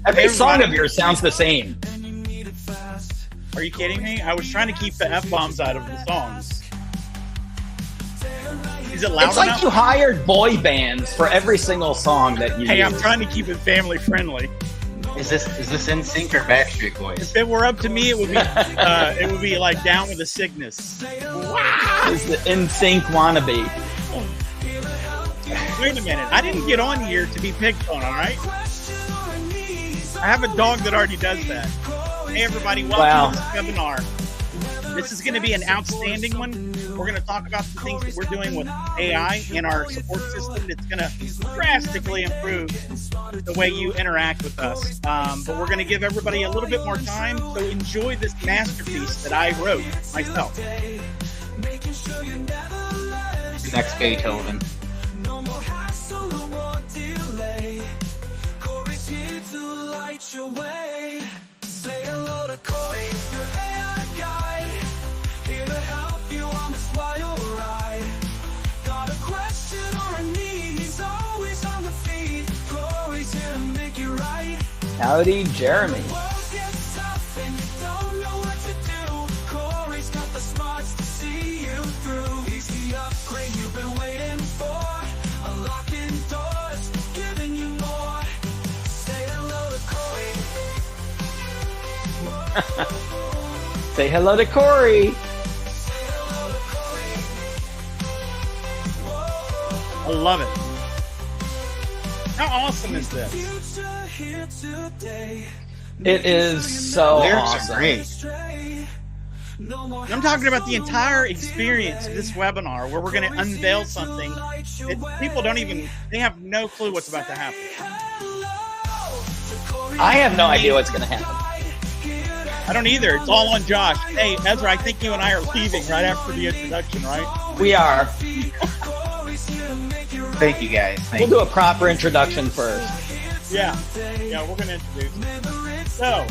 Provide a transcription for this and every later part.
Every song of yours sounds the same. Are you kidding me? I was trying to keep the F-bombs out of the songs. Is it loud It's like enough? you hired boy bands for every single song that you Hey, use. I'm trying to keep it family friendly. Is this NSYNC or Backstreet Boys? If it were up to me, it would be like Down with the Sickness. It's the NSYNC wannabe. Wait a minute. I didn't get on here to be picked on, all right? I have a dog that already does that. Hey, everybody. Welcome to this webinar. This is going to be an outstanding one. We're going to talk about the things that we're doing with AI in our support system. It's going to drastically improve the way you interact with us. But we're going to give everybody a little bit more time. So enjoy this masterpiece that I wrote myself. Next Beethoven. Say hello to Corey, your AI guide. Here to help you on this wild ride. Got a question or a need, he's always on the feed. Corey's here to make it right. Howdy, Jeremy. The world gets tough and you don't know what to do. Corey's got the smarts to see you through. He's the upgrade you've been waiting for. Unlocking doors, giving you more. Say hello to Corey. Say hello to Corey. I love it. How awesome is this? It is so Lyrics awesome. are great. I'm talking about the entire experience of this webinar where we're going to unveil something that people they have no clue what's about to happen. I have no idea what's going to happen. I don't either. It's all on Josh. Hey, Ezra, I think you and I are leaving right after the introduction, right? We are. Thank you guys. We'll do a proper introduction first. Yeah, we're going to introduce it. So,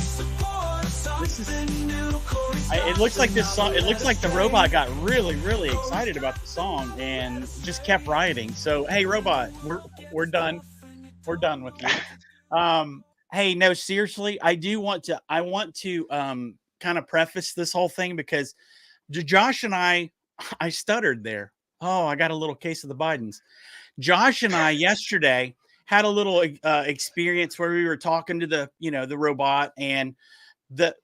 this is. It looks like this song. It looks like the robot got really, really excited about the song and just kept rioting. So, hey, robot, we're done. We're done with you. Hey, no, seriously, I want to kind of preface this whole thing because Josh and I stuttered there. Oh, I got a little case of the Bidens. Josh and I yesterday had a little experience where we were talking to the robot, and the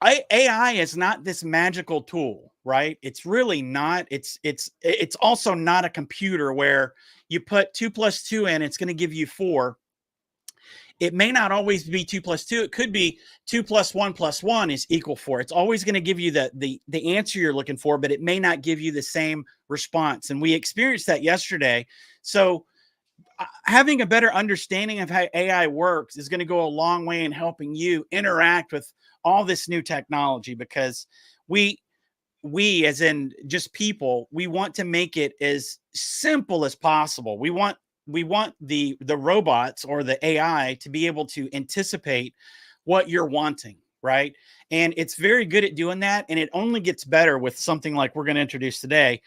AI is not this magical tool, right? It's really not. It's also not a computer where you put 2 + 2 in, it's going to give you 4. It may not always be 2 + 2. It could be 2 + 1 + 1 is equal 4. It's always going to give you the answer you're looking for, but it may not give you the same response. And we experienced that yesterday. So having a better understanding of how AI works is going to go a long way in helping you interact with all this new technology, because we as in just people, we want to make it as simple as possible. We want the robots or the AI to be able to anticipate what you're wanting, right? And it's very good at doing that. And it only gets better with something like we're going to introduce today.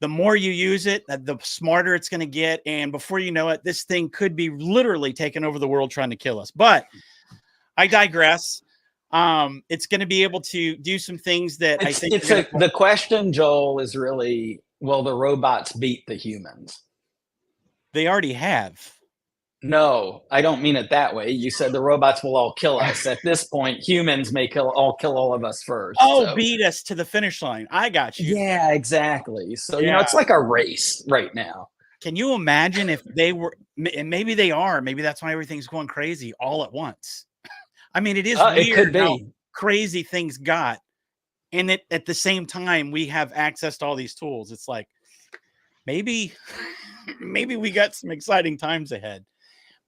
The more you use it, the smarter it's going to get. And before you know it, this thing could be literally taking over the world trying to kill us. But I digress. It's going to be able to do some things that I think the question, Joel, is really, will the robots beat the humans? They already have. No, I don't mean it that way. You said the robots will all kill us. At this point, humans may kill all of us first. Beat us to the finish line. I got you. Yeah, exactly. So, it's like a race right now. Can you imagine if they were, and maybe they are, maybe that's why everything's going crazy all at once. I mean, it is weird it could be. how crazy things got. And at the same time, we have access to all these tools. It's like, maybe we got some exciting times ahead.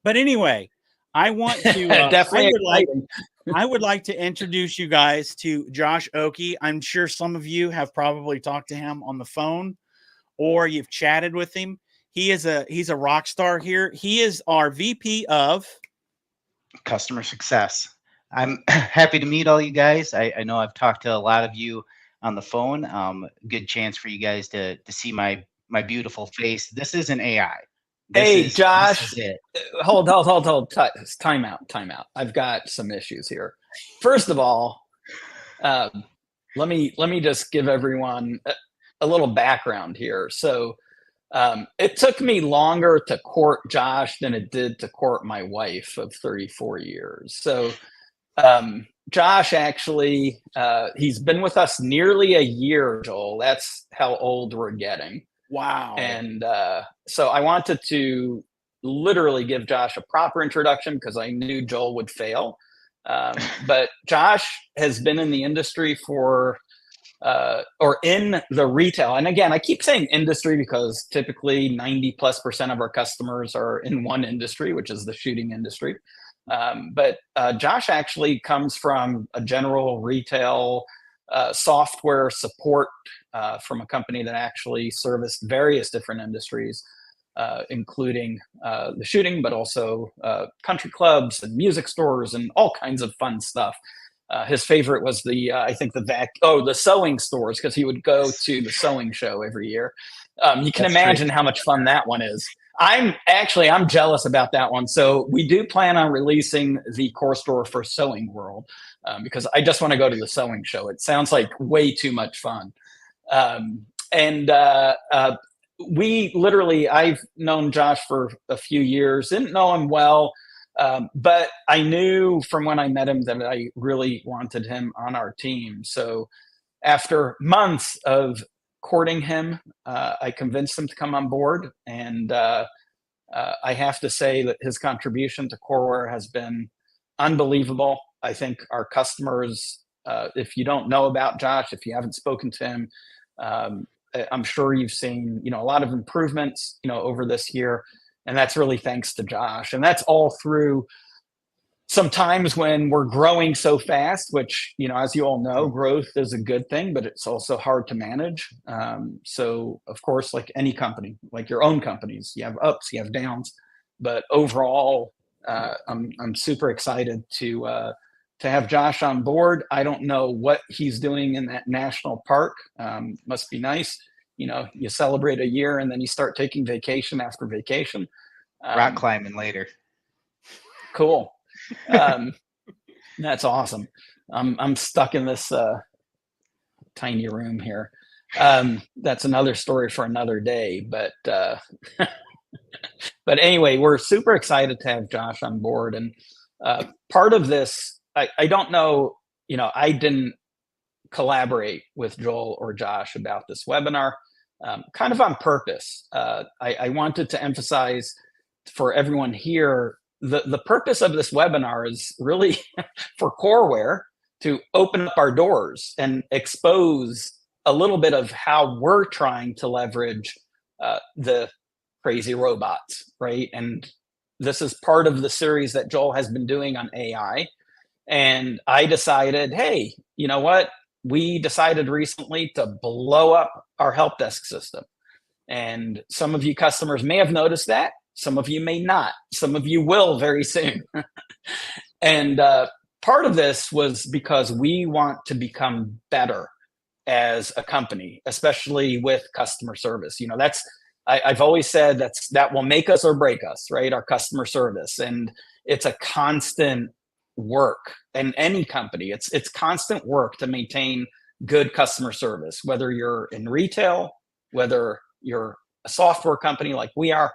But anyway, I want to definitely. I would like to introduce you guys to Josh Oakey. I'm sure some of you have probably talked to him on the phone or you've chatted with him. He's a rock star here. He is our VP of Customer Success. I'm happy to meet all you guys. I know I've talked to a lot of you on the phone. Good chance for you guys to see my beautiful face. This is an AI. Hey, Josh. This is it. Hold. Time out. I've got some issues here. First of all, let me just give everyone a little background here. So it took me longer to court Josh than it did to court my wife of 34 years. So Josh actually, he's been with us nearly a year, Joel. That's how old we're getting. Wow. And so I wanted to literally give Josh a proper introduction because I knew Joel would fail. But Josh has been in the industry for, or in the retail. And again, I keep saying industry because typically 90+% of our customers are in one industry, which is the shooting industry. But Josh actually comes from a general retail software support from a company that actually serviced various different industries, including the shooting, but also country clubs and music stores and all kinds of fun stuff. His favorite was the sewing stores, because he would go to the sewing show every year. You can imagine how much fun that one is. I'm jealous about that one. So we do plan on releasing the core store for Sewing World because I just want to go to the sewing show. It sounds like way too much fun. I've known Josh for a few years, didn't know him well, but I knew from when I met him that I really wanted him on our team. So after months of courting him, I convinced him to come on board, and I have to say that his contribution to Coreware has been unbelievable. I think our customers, if you don't know about Josh, if you haven't spoken to him, I'm sure you've seen, a lot of improvements, over this year, and that's really thanks to Josh. And that's all through some times when we're growing so fast, which, as you all know, growth is a good thing, but it's also hard to manage. So of course, like any company, like your own companies, you have ups, you have downs, but overall, I'm super excited to have Josh on board. I don't know what he's doing in that national park. Must be nice. You celebrate a year and then you start taking vacation after vacation. Rock climbing later. Cool. That's awesome. I'm stuck in this tiny room here. That's another story for another day, but but anyway, we're super excited to have Josh on board. And part of this, I don't know, I didn't collaborate with Joel or Josh about this webinar, kind of on purpose. I wanted to emphasize for everyone here, the purpose of this webinar is really for Coreware to open up our doors and expose a little bit of how we're trying to leverage the crazy robots, right? And this is part of the series that Joel has been doing on AI. And I decided, hey, you know what? We decided recently to blow up our help desk system. And some of you customers may have noticed that. Some of you may not. Some of you will very soon. And part of this was because we want to become better as a company, especially with customer service. I've always said that will make us or break us, right? Our customer service. And it's a constant work in any company. It's constant work to maintain good customer service, whether you're in retail, whether you're a software company like we are.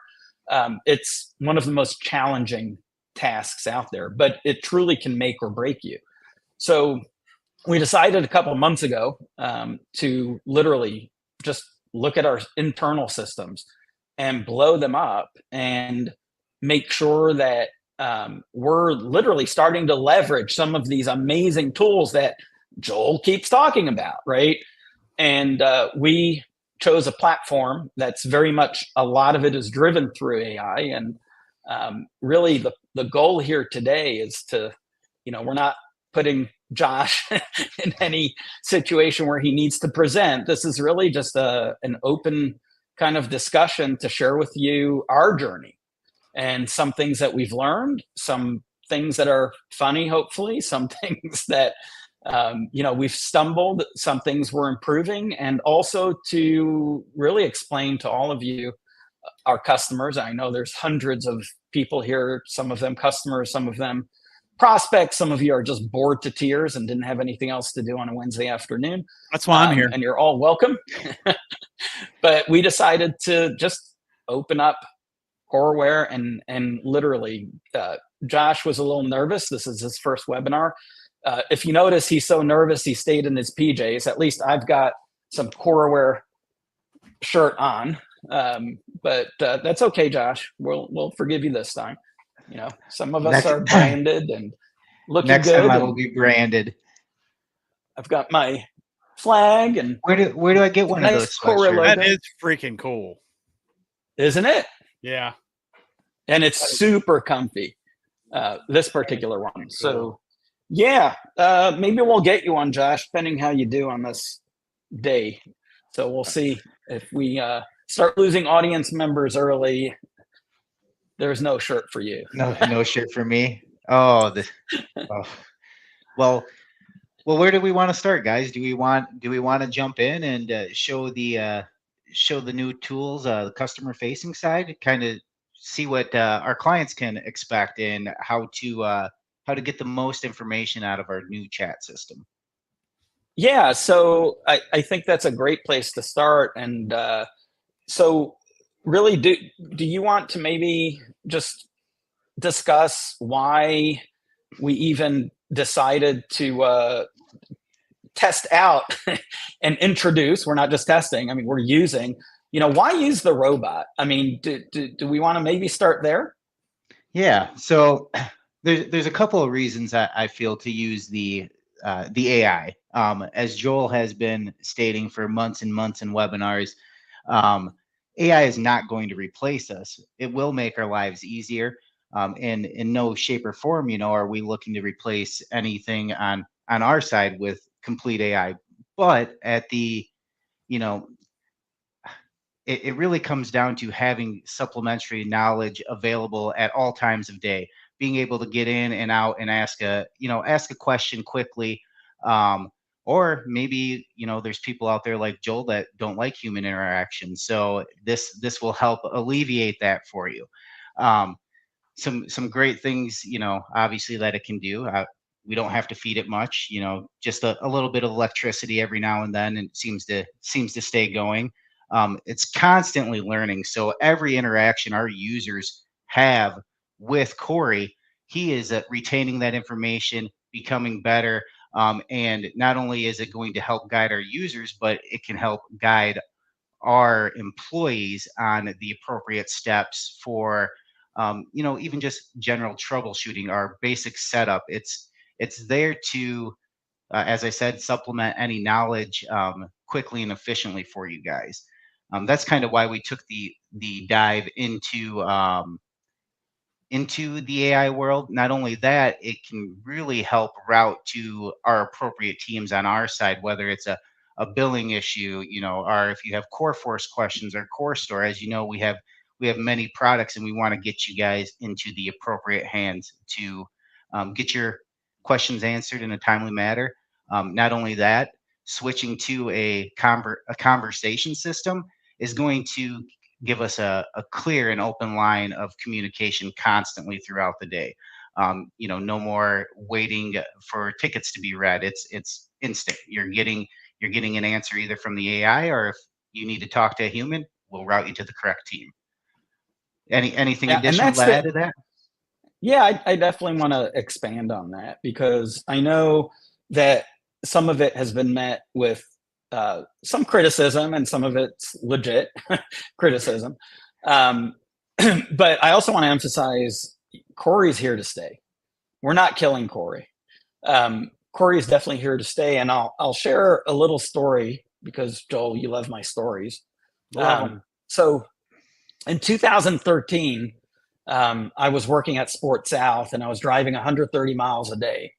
It's one of the most challenging tasks out there, but it truly can make or break you. So we decided a couple of months ago to literally just look at our internal systems and blow them up and make sure that we're literally starting to leverage some of these amazing tools that Joel keeps talking about, right? And we chose a platform that's very much, a lot of it is driven through AI. And really the goal here today is to, we're not putting Josh in any situation where he needs to present. This is really just an open kind of discussion to share with you our journey and some things that we've learned, some things that are funny, hopefully, some things that, we've stumbled, some things we're improving, and also to really explain to all of you our customers. I know there's hundreds of people here, some of them customers, some of them prospects, some of you are just bored to tears and didn't have anything else to do on a Wednesday afternoon. That's why I'm here. And you're all welcome. But we decided to just open up Coreware, and literally, Josh was a little nervous. This is his first webinar. If you notice, he's so nervous he stayed in his PJs. At least I've got some Coreware shirt on, but that's okay, Josh. We'll forgive you this time. You know, some of us are branded and looking next good. time I will be branded. I've got my flag, and Where do I get one of those sweatshirts? That is freaking cool, isn't it? Yeah, and it's super comfy. This particular one. So yeah, maybe we'll get you one, Josh, depending how you do on this day. So we'll see if we start losing audience members early. There's no shirt for you. No shirt for me. Oh. Well, where do we want to start, guys? Do we want to jump in and show the new tools, the customer facing side, kind of see what our clients can expect and how to get the most information out of our new chat system? Yeah, so I think that's a great place to start. And so really, do you want to maybe just discuss why we even decided to test out and introduce? We're not just testing. I mean, we're using, why use the robot? I mean, do we want to maybe start there? Yeah. So there's a couple of reasons I feel to use the AI. As Joel has been stating for months and months in webinars, AI is not going to replace us. It will make our lives easier. And in no shape or form, are we looking to replace anything on our side with complete AI. But at the, it really comes down to having supplementary knowledge available at all times of day, being able to get in and out and ask a question quickly. Or maybe, there's people out there like Joel that don't like human interaction. So this will help alleviate that for you. Some great things, obviously that it can do. We don't have to feed it much, just a little bit of electricity every now and then, and it seems to stay going. It's constantly learning. So every interaction our users have with Corey, he is retaining that information, becoming better. And not only is it going to help guide our users, but it can help guide our employees on the appropriate steps for, even just general troubleshooting, our basic setup. It's there to, as I said, supplement any knowledge quickly and efficiently for you guys. That's kind of why we took the dive into the AI world. Not only that, it can really help route to our appropriate teams on our side, whether it's a billing issue, or if you have core force questions or core store. As you know, we have many products, and we want to get you guys into the appropriate hands to get your questions answered in a timely manner. Not only that, switching to a conversation system is going to give us a clear and open line of communication constantly throughout the day. No more waiting for tickets to be read. It's instant. You're getting an answer either from the AI, or if you need to talk to a human, we'll route you to the correct team. Anything additional to add to that? Yeah, I definitely want to expand on that, because I know that some of it has been met with some criticism, and some of it's legit criticism. But I also want to emphasize Corey's here to stay. We're not killing Corey. Corey is definitely here to stay, and I'll share a little story, because Joel, you love my stories. So in 2013, I was working at Sport South, and I was driving 130 miles a day,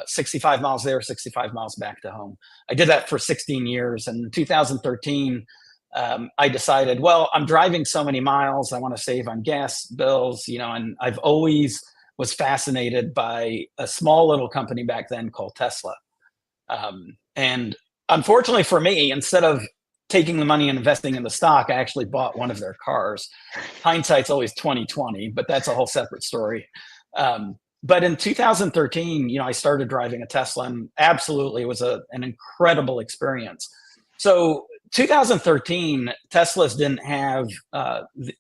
65 miles there, 65 miles back to home. I did that for 16 years. And in 2013, I decided, well, I'm driving so many miles, I want to save on gas bills, and I've always was fascinated by a small little company back then called Tesla. And unfortunately for me, instead of taking the money and investing in the stock, I actually bought one of their cars. Hindsight's always 20/20, but that's a whole separate story. But in 2013, I started driving a Tesla, and absolutely it was an incredible experience. So 2013, Teslas didn't have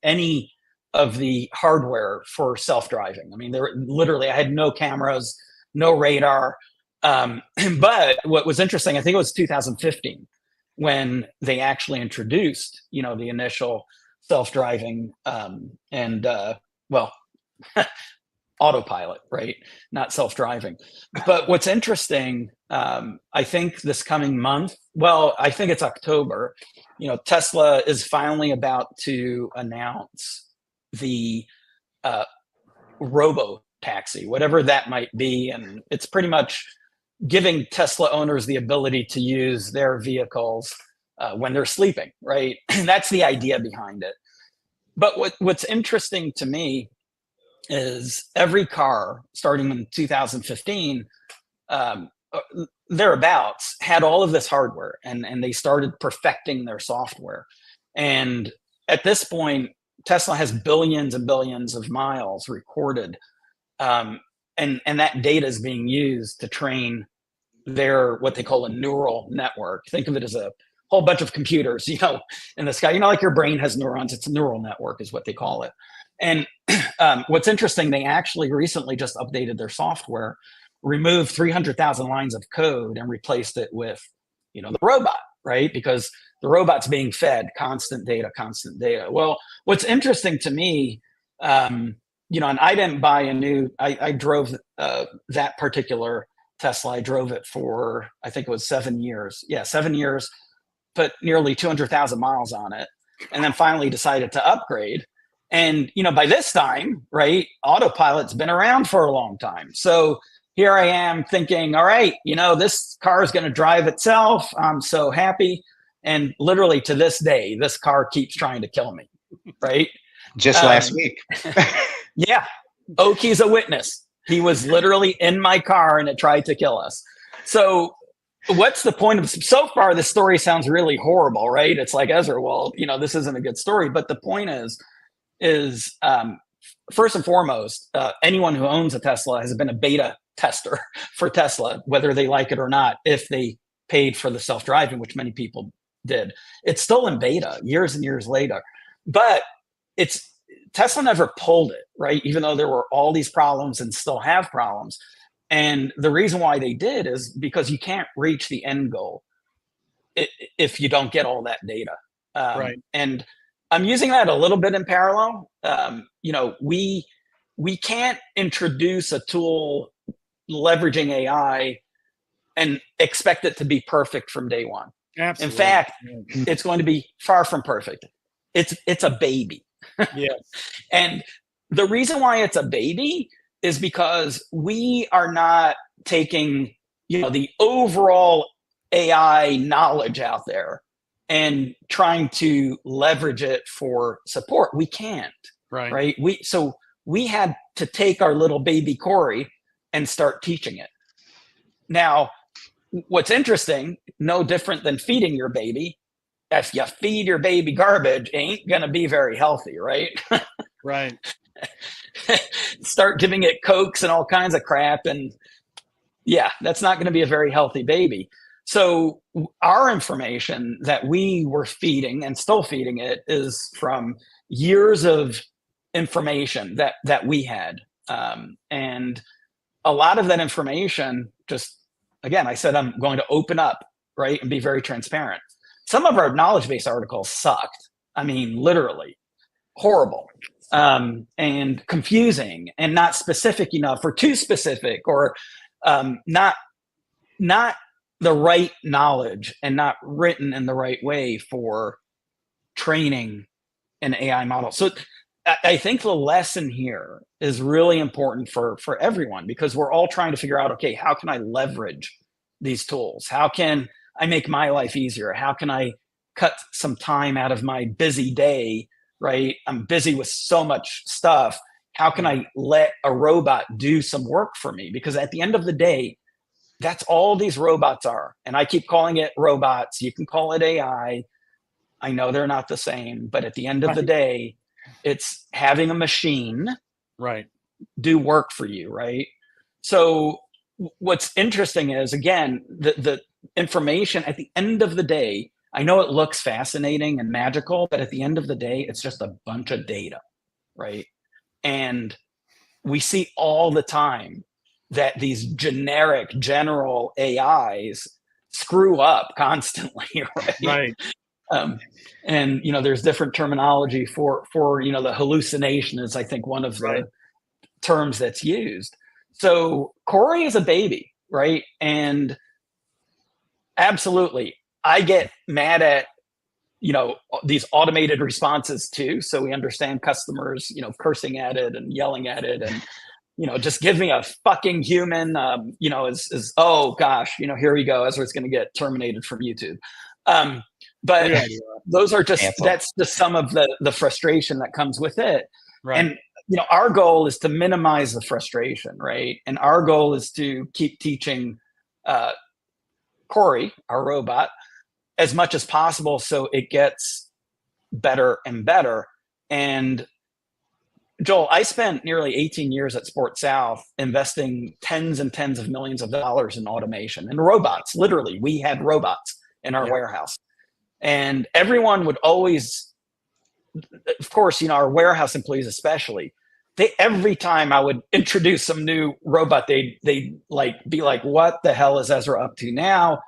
any of the hardware for self-driving. I mean, I had no cameras, no radar. But what was interesting, I think it was 2015 when they actually introduced, the initial self-driving Autopilot, right? Not self-driving. But what's interesting, I think this coming month, I think it's October, Tesla is finally about to announce the robo taxi, whatever that might be. And it's pretty much giving Tesla owners the ability to use their vehicles when they're sleeping, right? And that's the idea behind it. But what's interesting to me is every car starting in 2015, thereabouts, had all of this hardware, and they started perfecting their software. And at this point, Tesla has billions and billions of miles recorded. And that data is being used to train their, what they call a neural network. Think of it as a whole bunch of computers, in the sky. Like your brain has neurons, it's a neural network is what they call it. And what's interesting, they actually recently just updated their software, removed 300,000 lines of code and replaced it with, the robot, right? Because the robot's being fed constant data. Well, what's interesting to me, and I didn't buy I drove that particular Tesla. I drove it for, I think it was 7 years. Yeah, 7 years, put nearly 200,000 miles on it, and then finally decided to upgrade. And, by this time, right, Autopilot's been around for a long time. So here I am thinking, all right, this car is going to drive itself. I'm so happy. And literally to this day, this car keeps trying to kill me, right? Just last week. Yeah. Oki's a witness. He was literally in my car and it tried to kill us. So what's the point of, so far, this story sounds really horrible, right? It's like, Ezra, well, this isn't a good story. But the point is first and foremost, anyone who owns a Tesla has been a beta tester for Tesla, whether they like it or not. If they paid for the self-driving, which many people did, it's still in beta years and years later. But Tesla never pulled it, right? Even though there were all these problems and still have problems. And the reason why they did is because you can't reach the end goal if you don't get all that data. Right. And I'm using that a little bit in parallel. We can't introduce a tool leveraging AI and expect it to be perfect from day one. Absolutely. In fact, it's going to be far from perfect. It's a baby. Yeah. And the reason why it's a baby is because we are not taking, the overall AI knowledge out there and trying to leverage it for support. We can't, right? We had to take our little baby Corey and start teaching it. Now, what's interesting, no different than feeding your baby. If you feed your baby garbage, it ain't going to be very healthy, right? Right. Start giving it Cokes and all kinds of crap. And yeah, that's not going to be a very healthy baby. So our information that we were feeding and still feeding it is from years of information that we had. And a lot of that information, just, again, I said, I'm going to open up, right, and be very transparent. Some of our knowledge base articles sucked. I mean, literally horrible, and confusing and not specific enough, or too specific, or not the right knowledge and not written in the right way for training an AI model. So I think the lesson here is really important for everyone, because we're all trying to figure out, okay, how can I leverage these tools? How can I make my life easier? How can I cut some time out of my busy day, right? I'm busy with so much stuff. How can I let a robot do some work for me? Because at the end of the day, that's all these robots are. And I keep calling it robots. You can call it AI. I know they're not the same, but at the end of the day, it's having a machine do work for you, right? So what's interesting is, again, the information at the end of the day, I know it looks fascinating and magical, but at the end of the day, it's just a bunch of data, right? And we see all the time that these generic general AIs screw up constantly, right? And there's different terminology for the hallucination is, I think, one of the terms that's used. So Corey is a baby, right? And absolutely, I get mad at these automated responses too. So we understand customers, cursing at it and yelling at it, and just give me a fucking human. Is oh gosh, here we go. Ezra's going to get terminated from YouTube. But those are just that's just some of the frustration that comes with it. And our goal is to minimize the frustration, right? And our goal is to keep teaching Corey, our robot, as much as possible so it gets better and better. And Joel, I spent nearly 18 years at Sport South investing tens and tens of millions of dollars in automation and robots. Literally, we had robots in our warehouse. And everyone would always, of course, our warehouse employees especially, every time I would introduce some new robot, they'd be like, what the hell is Ezra up to now?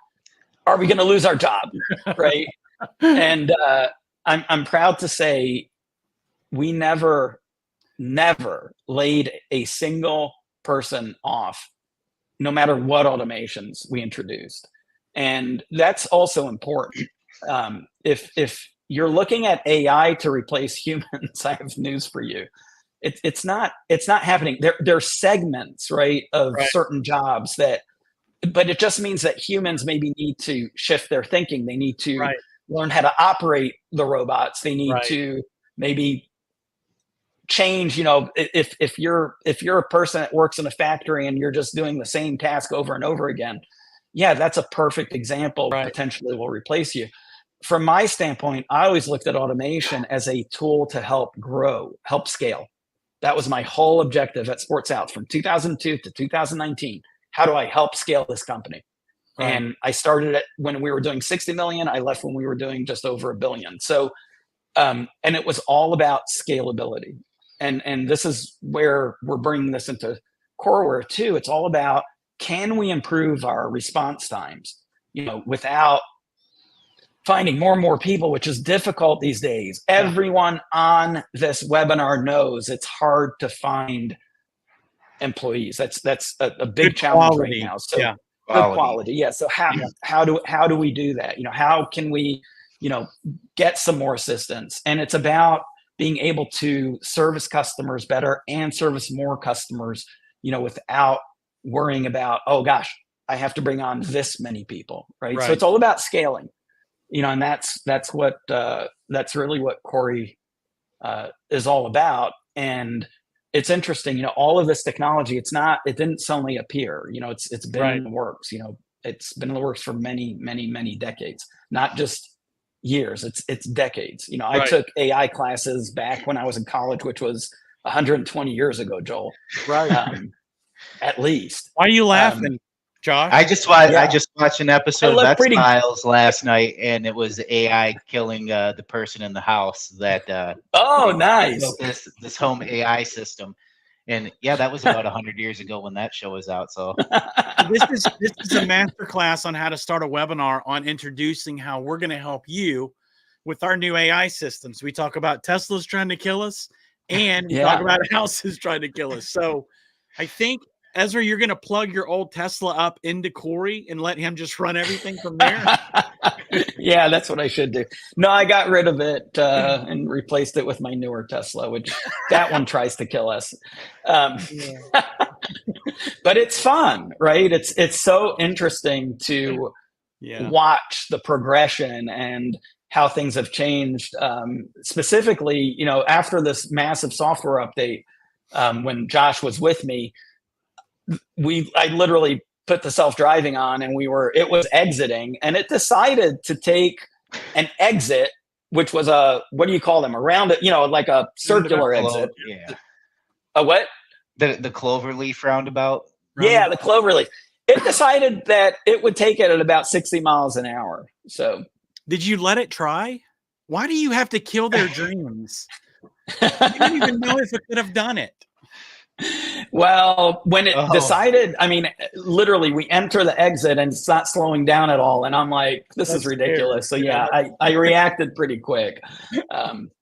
Are we going to lose our job? Right. And I'm proud to say we never laid a single person off, no matter what automations we introduced. And that's also important. If you're looking at AI to replace humans, I have news for you. It's not happening. There are segments, right, of certain jobs but it just means that humans maybe need to shift their thinking. They need to learn how to operate the robots. They need to maybe change. If you're a person that works in a factory and you're just doing the same task over and over again, that's a perfect example. Potentially will replace you. From my standpoint, I always looked at automation as a tool to help grow, help scale. That was my whole objective at Sport South from 2002 to 2019. How do I help scale this company? And I started it when we were doing 60 million. I left when we were doing just over $1 billion. So, and it was all about scalability. And this is where we're bringing this into Coreware too. It's all about, can we improve our response times, without finding more and more people, which is difficult these days. Everyone on this webinar knows it's hard to find employees. That's a big good challenge quality. Right now. So good quality. Yeah. So how do we do that? How can we, get some more assistance? And it's about being able to service customers better and service more customers, without worrying about, oh gosh, I have to bring on this many people. Right. So it's all about scaling, and that's really what Corey is all about. And it's interesting, all of this technology, it didn't suddenly appear, it's been in the works, it's been in the works for many, many, many decades, not just years, it's decades. I took AI classes back when I was in college, which was 120 years ago, Joel. At least. Why are you laughing, Josh? I just watched an episode of X-Files last night, and it was AI killing the person in the house that nice built this home AI system. And that was about 100 years ago when that show was out. So this is a master class on how to start a webinar on introducing how we're going to help you with our new AI systems. We talk about Tesla's trying to kill us, and we talk about houses trying to kill us. So I think, Ezra, you're going to plug your old Tesla up into Corey and let him just run everything from there? Yeah, that's what I should do. No, I got rid of it and replaced it with my newer Tesla, which that one tries to kill us. But it's fun, right? It's so interesting to watch the progression and how things have changed. Specifically, after this massive software update, when Josh was with me, I literally put the self-driving on, and it was exiting, and it decided to take an exit which was a, what do you call them? Around it, like a circular exit. Yeah. A what? The cloverleaf roundabout. Yeah, the cloverleaf. It decided that it would take it at about 60 miles an hour. So did you let it try? Why do you have to kill their dreams? You didn't even know if it could have done it. Well, when it decided, I mean, literally we enter the exit and it's not slowing down at all. And I'm like, this is ridiculous. So yeah, I reacted pretty quick. I'm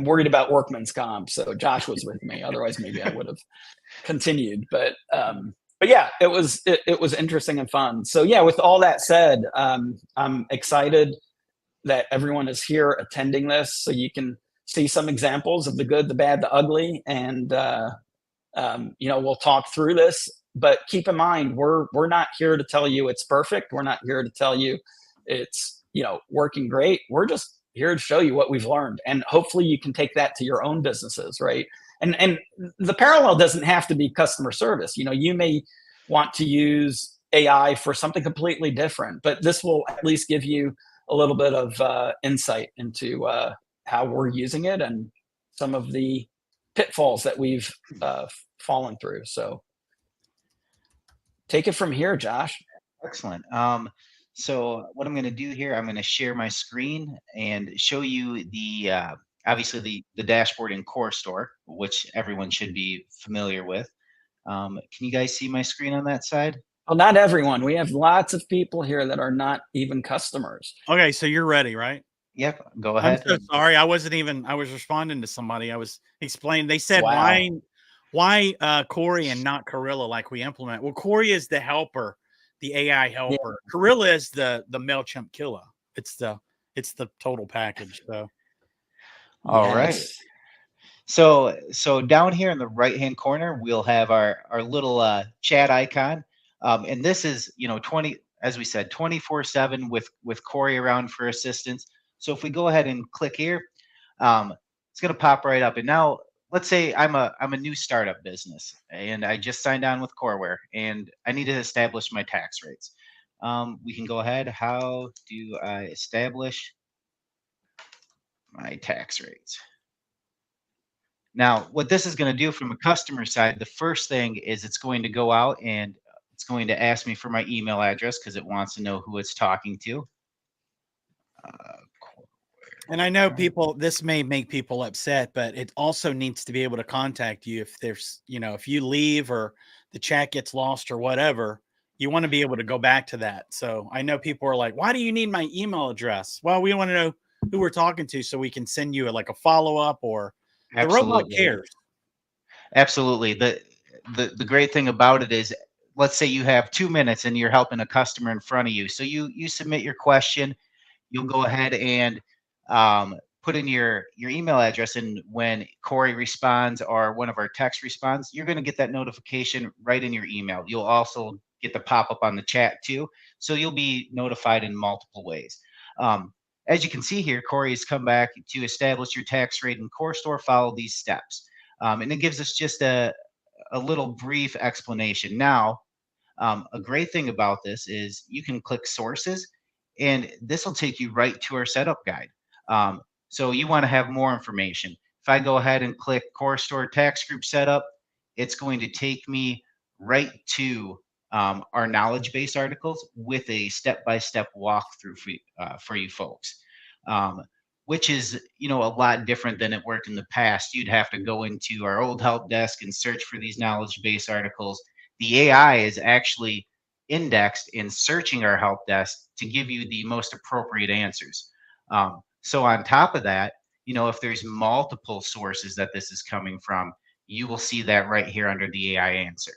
worried about workman's comp. So Josh was with me. Otherwise maybe I would have continued, but yeah, it was interesting and fun. So yeah, with all that said, I'm excited that everyone is here attending this, so you can see some examples of the good, the bad, the ugly, and we'll talk through this. But keep in mind, we're not here to tell you it's perfect. We're not here to tell you it's working great. We're just here to show you what we've learned, and hopefully you can take that to your own businesses, right? And the parallel doesn't have to be customer service. You may want to use AI for something completely different, but this will at least give you a little bit of insight into how we're using it and some of the pitfalls that we've fallen through. So take it from here, Josh. Excellent. So what I'm going to do here, I'm going to share my screen and show you the obviously the dashboard in CoreStore, which everyone should be familiar with. Can you guys see my screen on that side? Well, not everyone. We have lots of people here that are not even customers. Okay, so you're ready, right? Yep. Go ahead. I'm so sorry. I was responding to somebody. I was explaining. They said, wow. why Corey and not Corilla like we implement? Well, Corey is the helper, the AI helper. Yeah. Corilla is the MailChimp killer. It's the total package. So all right. So down here in the right-hand corner, we'll have our little chat icon. And this is, 24/7 with Corey around for assistance. So if we go ahead and click here, it's going to pop right up. And now let's say I'm a new startup business and I just signed on with Coreware and I need to establish my tax rates. We can go ahead. How do I establish my tax rates? Now, what this is going to do from a customer side, the first thing is it's going to go out and it's going to ask me for my email address because it wants to know who it's talking to. And I know this may make people upset, but it also needs to be able to contact you if there's, if you leave or the chat gets lost or whatever, you want to be able to go back to that. So I know people are like, why do you need my email address? Well, we want to know who we're talking to so we can send you a follow-up or the robot cares. Absolutely. The great thing about it is, let's say you have 2 minutes and you're helping a customer in front of you. So you submit your question, you'll go ahead and put in your email address, and when Corey responds or one of our techs responds, you're going to get that notification right in your email. You'll also get the pop-up on the chat too. So you'll be notified in multiple ways. As you can see here, Corey has come back to establish your tax rate in CoreStore. Follow these steps. And it gives us just a little brief explanation. Now, a great thing about this is you can click sources and this will take you right to our setup guide. So you want to have more information. If I go ahead and click CoreStore tax group setup, it's going to take me right to our knowledge base articles with a step-by-step walkthrough for you folks, which is, a lot different than it worked in the past. You'd have to go into our old help desk and search for these knowledge base articles. The AI is actually indexed in searching our help desk to give you the most appropriate answers. So on top of that, if there's multiple sources that this is coming from, you will see that right here under the AI answer.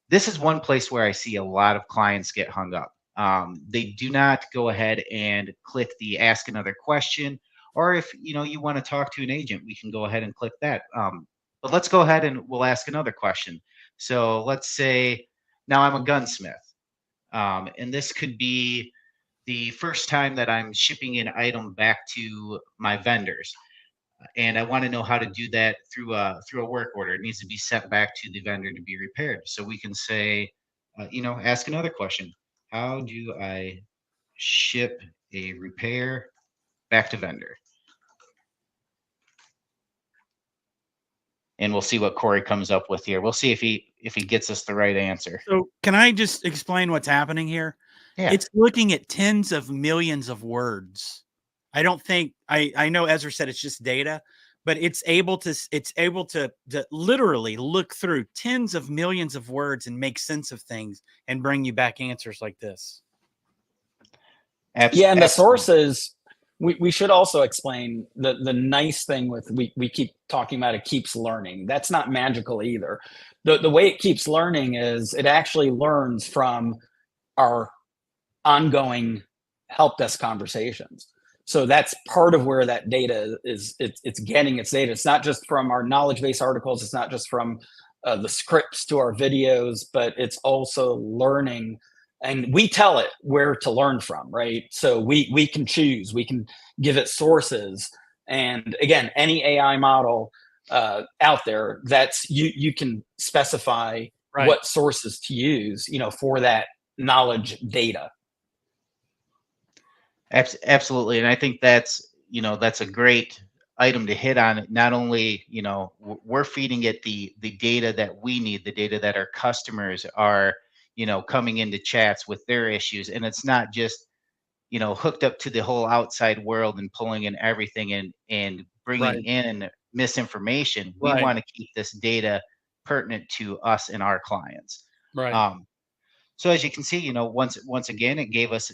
This is one place where I see a lot of clients get hung up. They do not go ahead and click the ask another question, or if you want to talk to an agent, we can go ahead and click that. But let's go ahead and we'll ask another question. So let's say now I'm a gunsmith, and this could be the first time that I'm shipping an item back to my vendors. And I want to know how to do that through a work order. It needs to be sent back to the vendor to be repaired. So we can say, ask another question. How do I ship a repair back to vendor. And we'll see what Corey comes up with here. We'll see if he gets us the right answer. So can I just explain what's happening here? Yeah. It's looking at tens of millions of words. I don't think I know Ezra said it's just data, but it's able to literally look through tens of millions of words and make sense of things and bring you back answers like this. Yeah, and the sources, we should also explain the nice thing with we keep talking about it keeps learning. That's not magical either. The way it keeps learning is it actually learns from our ongoing help desk conversations. So that's part of where that data is. It's getting its data. It's not just from our knowledge base articles. It's not just from the scripts to our videos, but it's also learning. And we tell it where to learn from, right? So we can choose. We can give it sources. And again, any AI model out there, that's you can specify what sources to use, for that knowledge data. Absolutely. And I think that's a great item to hit on. Not only, we're feeding it the data that we need, the data that our customers are, coming into chats with their issues. And it's not just, hooked up to the whole outside world and pulling in everything and bringing in misinformation. We want to keep this data pertinent to us and our clients. Right. So as you can see, once again, it gave us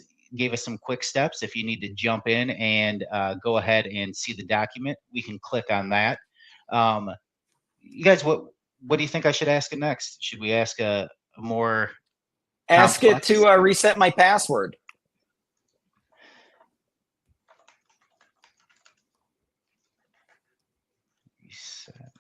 some quick steps. If you need to jump in and go ahead and see the document, we can click on that. You guys, what do you think I should ask it next? Should we ask a more Ask complex? it to reset my password. Reset.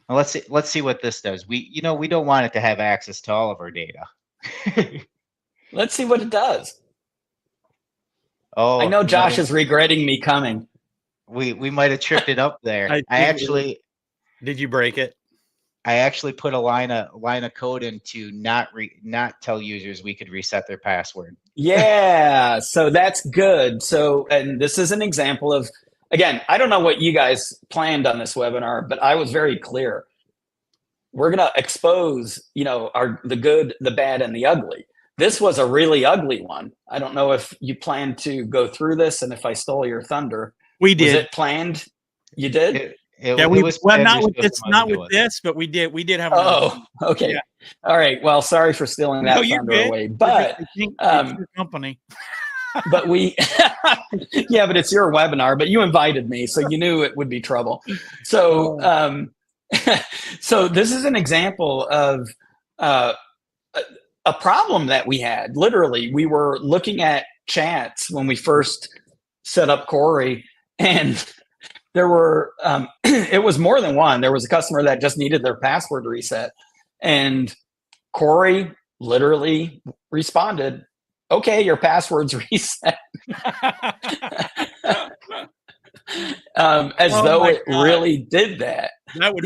Well, let's see what this does. We don't want it to have access to all of our data. Let's see what it does. Oh, I know Josh is regretting me coming. We might have tripped it up there. Did you break it? I actually put a line of code in to not tell users we could reset their password. Yeah, so that's good. So, and this is an example of, again, I don't know what you guys planned on this webinar, but I was very clear. We're going to expose, the good, the bad, and the ugly. This was a really ugly one. I don't know if you planned to go through this and if I stole your thunder. We did. Was it planned? You did? Not with this, but we did have. Okay. Yeah. All right. Well, sorry for stealing that thunder away, but it's your company. But yeah, but it's your webinar. But you invited me, so you knew it would be trouble. So, so this is an example of a problem that we had. Literally, we were looking at chats when we first set up Corey, and there were it was more than one. There was a customer that just needed their password reset, and Corey literally responded, "Okay, your password's reset." As though it really did that. That would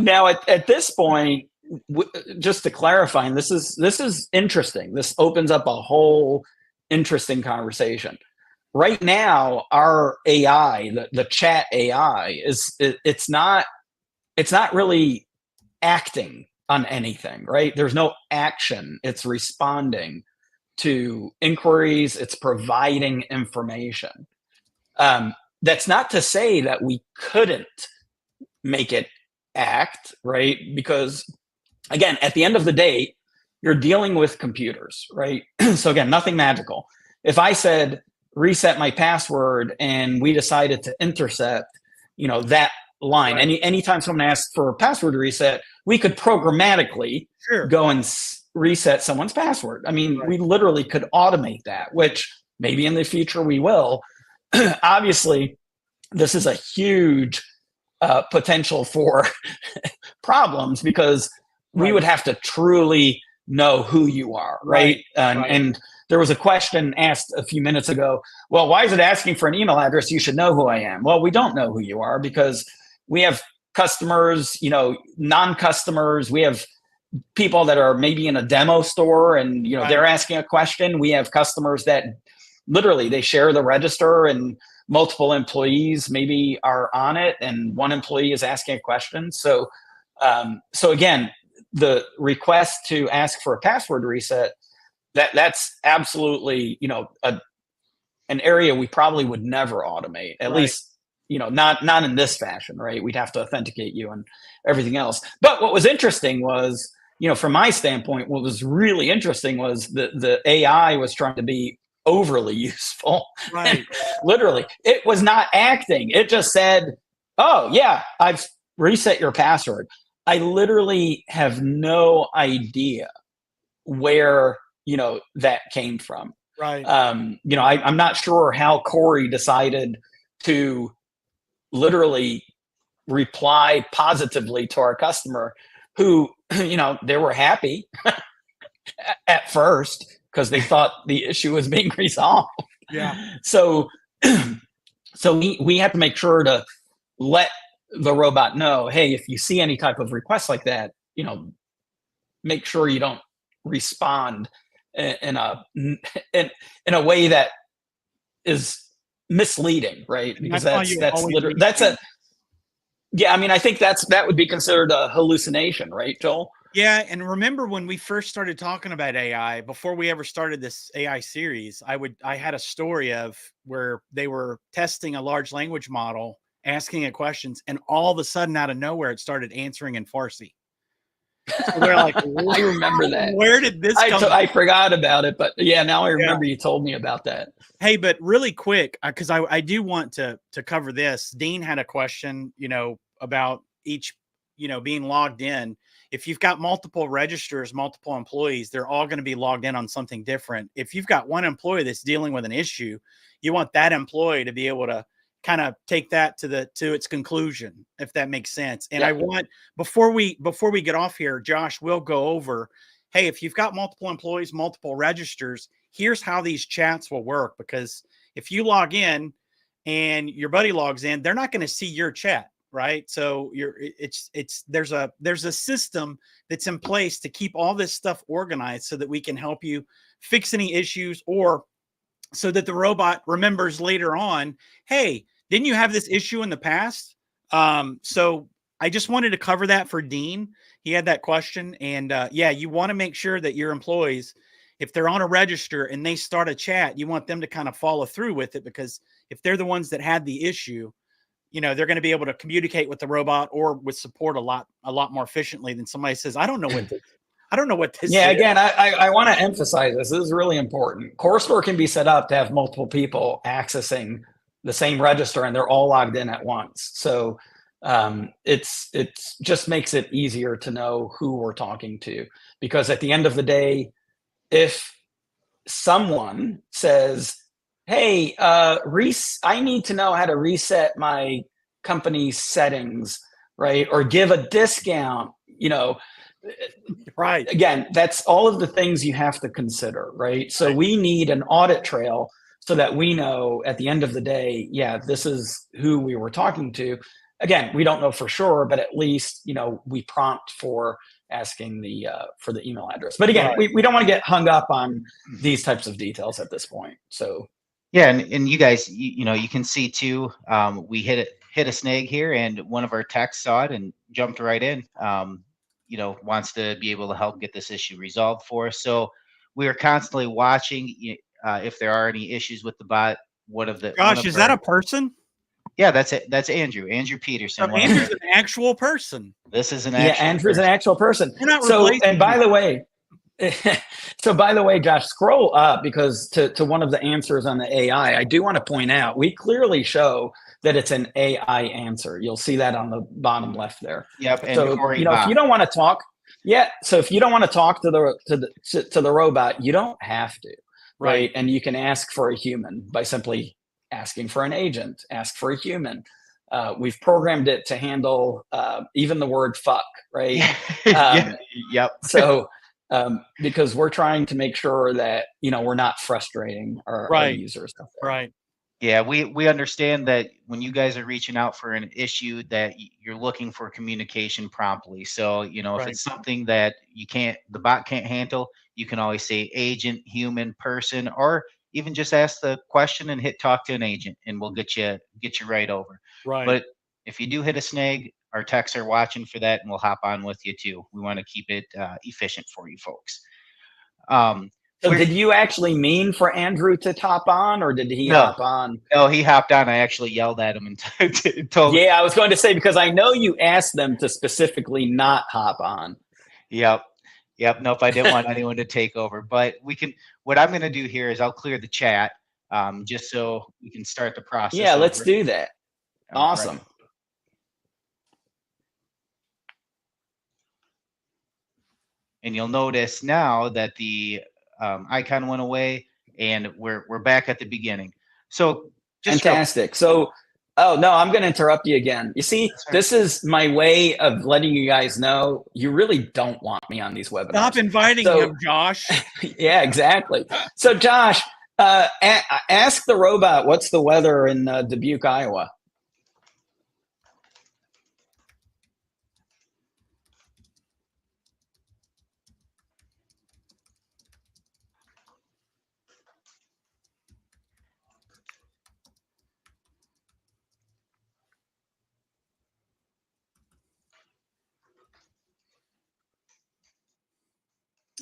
now at this point, just to clarify, and this is interesting. This opens up a whole interesting conversation. Right now, our AI, the chat AI, it's not really acting on anything, right? There's no action. It's responding to inquiries. It's providing information. That's not to say that we couldn't make it act, right? Because again, at the end of the day, you're dealing with computers, right? So again, nothing magical. If I said, reset my password, and we decided to intercept, that line. Right. Anytime someone asks for a password reset, we could programmatically go and reset someone's password. I mean, we literally could automate that, which maybe in the future we will. Obviously, this is a huge potential for problems because we would have to truly know who you are, right? And there was a question asked a few minutes ago, well, why is it asking for an email address? You should know who I am. Well, we don't know who you are because we have customers, non-customers. We have people that are maybe in a demo store and, they're asking a question. We have customers that literally they share the register and multiple employees maybe are on it and one employee is asking a question. So again, the request to ask for a password reset, that's absolutely, an area we probably would never automate, at least, not in this fashion, right? We'd have to authenticate you and everything else. But what was interesting was, from my standpoint, what was really interesting was the AI was trying to be overly useful. Right. Literally, it was not acting. It just said, oh yeah, I've reset your password. I literally have no idea where, that came from. Right. I'm not sure how Corey decided to literally reply positively to our customer who, they were happy at first because they thought the issue was being resolved. Yeah. So we have to make sure to let the robot know, hey, if you see any type of request like that, make sure you don't respond in a way that is misleading, right? Because that's literally I think that would be considered a hallucination, right, Joel? Yeah, and remember when we first started talking about AI, before we ever started this AI series, I had a story of where they were testing a large language model, asking it questions, and all of a sudden, out of nowhere, it started answering in Farsi. So they're like, I remember that. Where did this come from? I forgot about it, but yeah, now I remember you told me about that. Hey, but really quick, because I do want to cover this. Dean had a question, about each, being logged in. If you've got multiple registers, multiple employees, they're all going to be logged in on something different. If you've got one employee that's dealing with an issue, you want that employee to be able to kind of take that to its conclusion, if that makes sense. And I want, before we get off here, Josh, we'll go over, hey, if you've got multiple employees, multiple registers, here's how these chats will work. Because if you log in and your buddy logs in, they're not going to see your chat. Right. So there's a system that's in place to keep all this stuff organized so that we can help you fix any issues, or so that the robot remembers later on, hey, didn't you have this issue in the past? So I just wanted to cover that for Dean. He had that question. And you want to make sure that your employees, if they're on a register and they start a chat, you want them to kind of follow through with it, because if they're the ones that had the issue, they're going to be able to communicate with the robot or with support a lot more efficiently than somebody says, I don't know what this is. Yeah, again, I want to emphasize this. This is really important. CoreStore can be set up to have multiple people accessing the same register and they're all logged in at once. So it's just makes it easier to know who we're talking to, because at the end of the day, if someone says, hey, I need to know how to reset my company's settings, right? Or give a discount, right. Again, that's all of the things you have to consider, right? So we need an audit trail so that we know at the end of the day, this is who we were talking to. Again, we don't know for sure, but at least, we prompt for asking for the email address. But again, we don't want to get hung up on these types of details at this point. So yeah, and you guys, you can see too, we hit a snag here, and one of our techs saw it and jumped right in. Wants to be able to help get this issue resolved for us. So we are constantly watching if there are any issues with the bot. Gosh, is that a person? Yeah, that's it. That's Andrew Peterson. So Andrew's an actual person. This is an actual Andrew's an actual person. So, and by the way, Josh, scroll up, because to one of the answers on the AI, I do want to point out, we clearly show that it's an AI answer. You'll see that on the bottom left there. Yep. And so, if you don't want to talk, so if you don't want to talk to the robot, you don't have to, right? And you can ask for a human by simply asking for an agent. Ask for a human. We've programmed it to handle even the word fuck, right? Yep. So because we're trying to make sure that we're not frustrating our users. Right. Yeah, we understand that when you guys are reaching out for an issue that you're looking for communication promptly. So, you know, if Right. it's something that the bot can't handle, you can always say agent, human, person, or even just ask the question and hit talk to an agent, and we'll get you right over. Right. But if you do hit a snag, our techs are watching for that, and we'll hop on with you too. We want to keep it efficient for you folks. Um, So we're did you actually mean for Andrew to hop on, or did he No, hop on? no, he hopped on. I actually yelled at him and told. Yeah, I was going to say, because I know you asked them to specifically not hop on. Yep. Yep. Nope. I didn't want anyone to take over, but we can. What I'm going to do here is I'll clear the chat, just so we can start the process. Yeah, let's over. do that. All Awesome. right. And you'll notice now that the icon went away, and we're back at the beginning. So just fantastic. So, oh no, I'm going to interrupt you again. You see, this is my way of letting you guys know you really don't want me on these webinars. Stop inviting him, Josh. Yeah, exactly. So, Josh, ask the robot what's the weather in Dubuque, Iowa.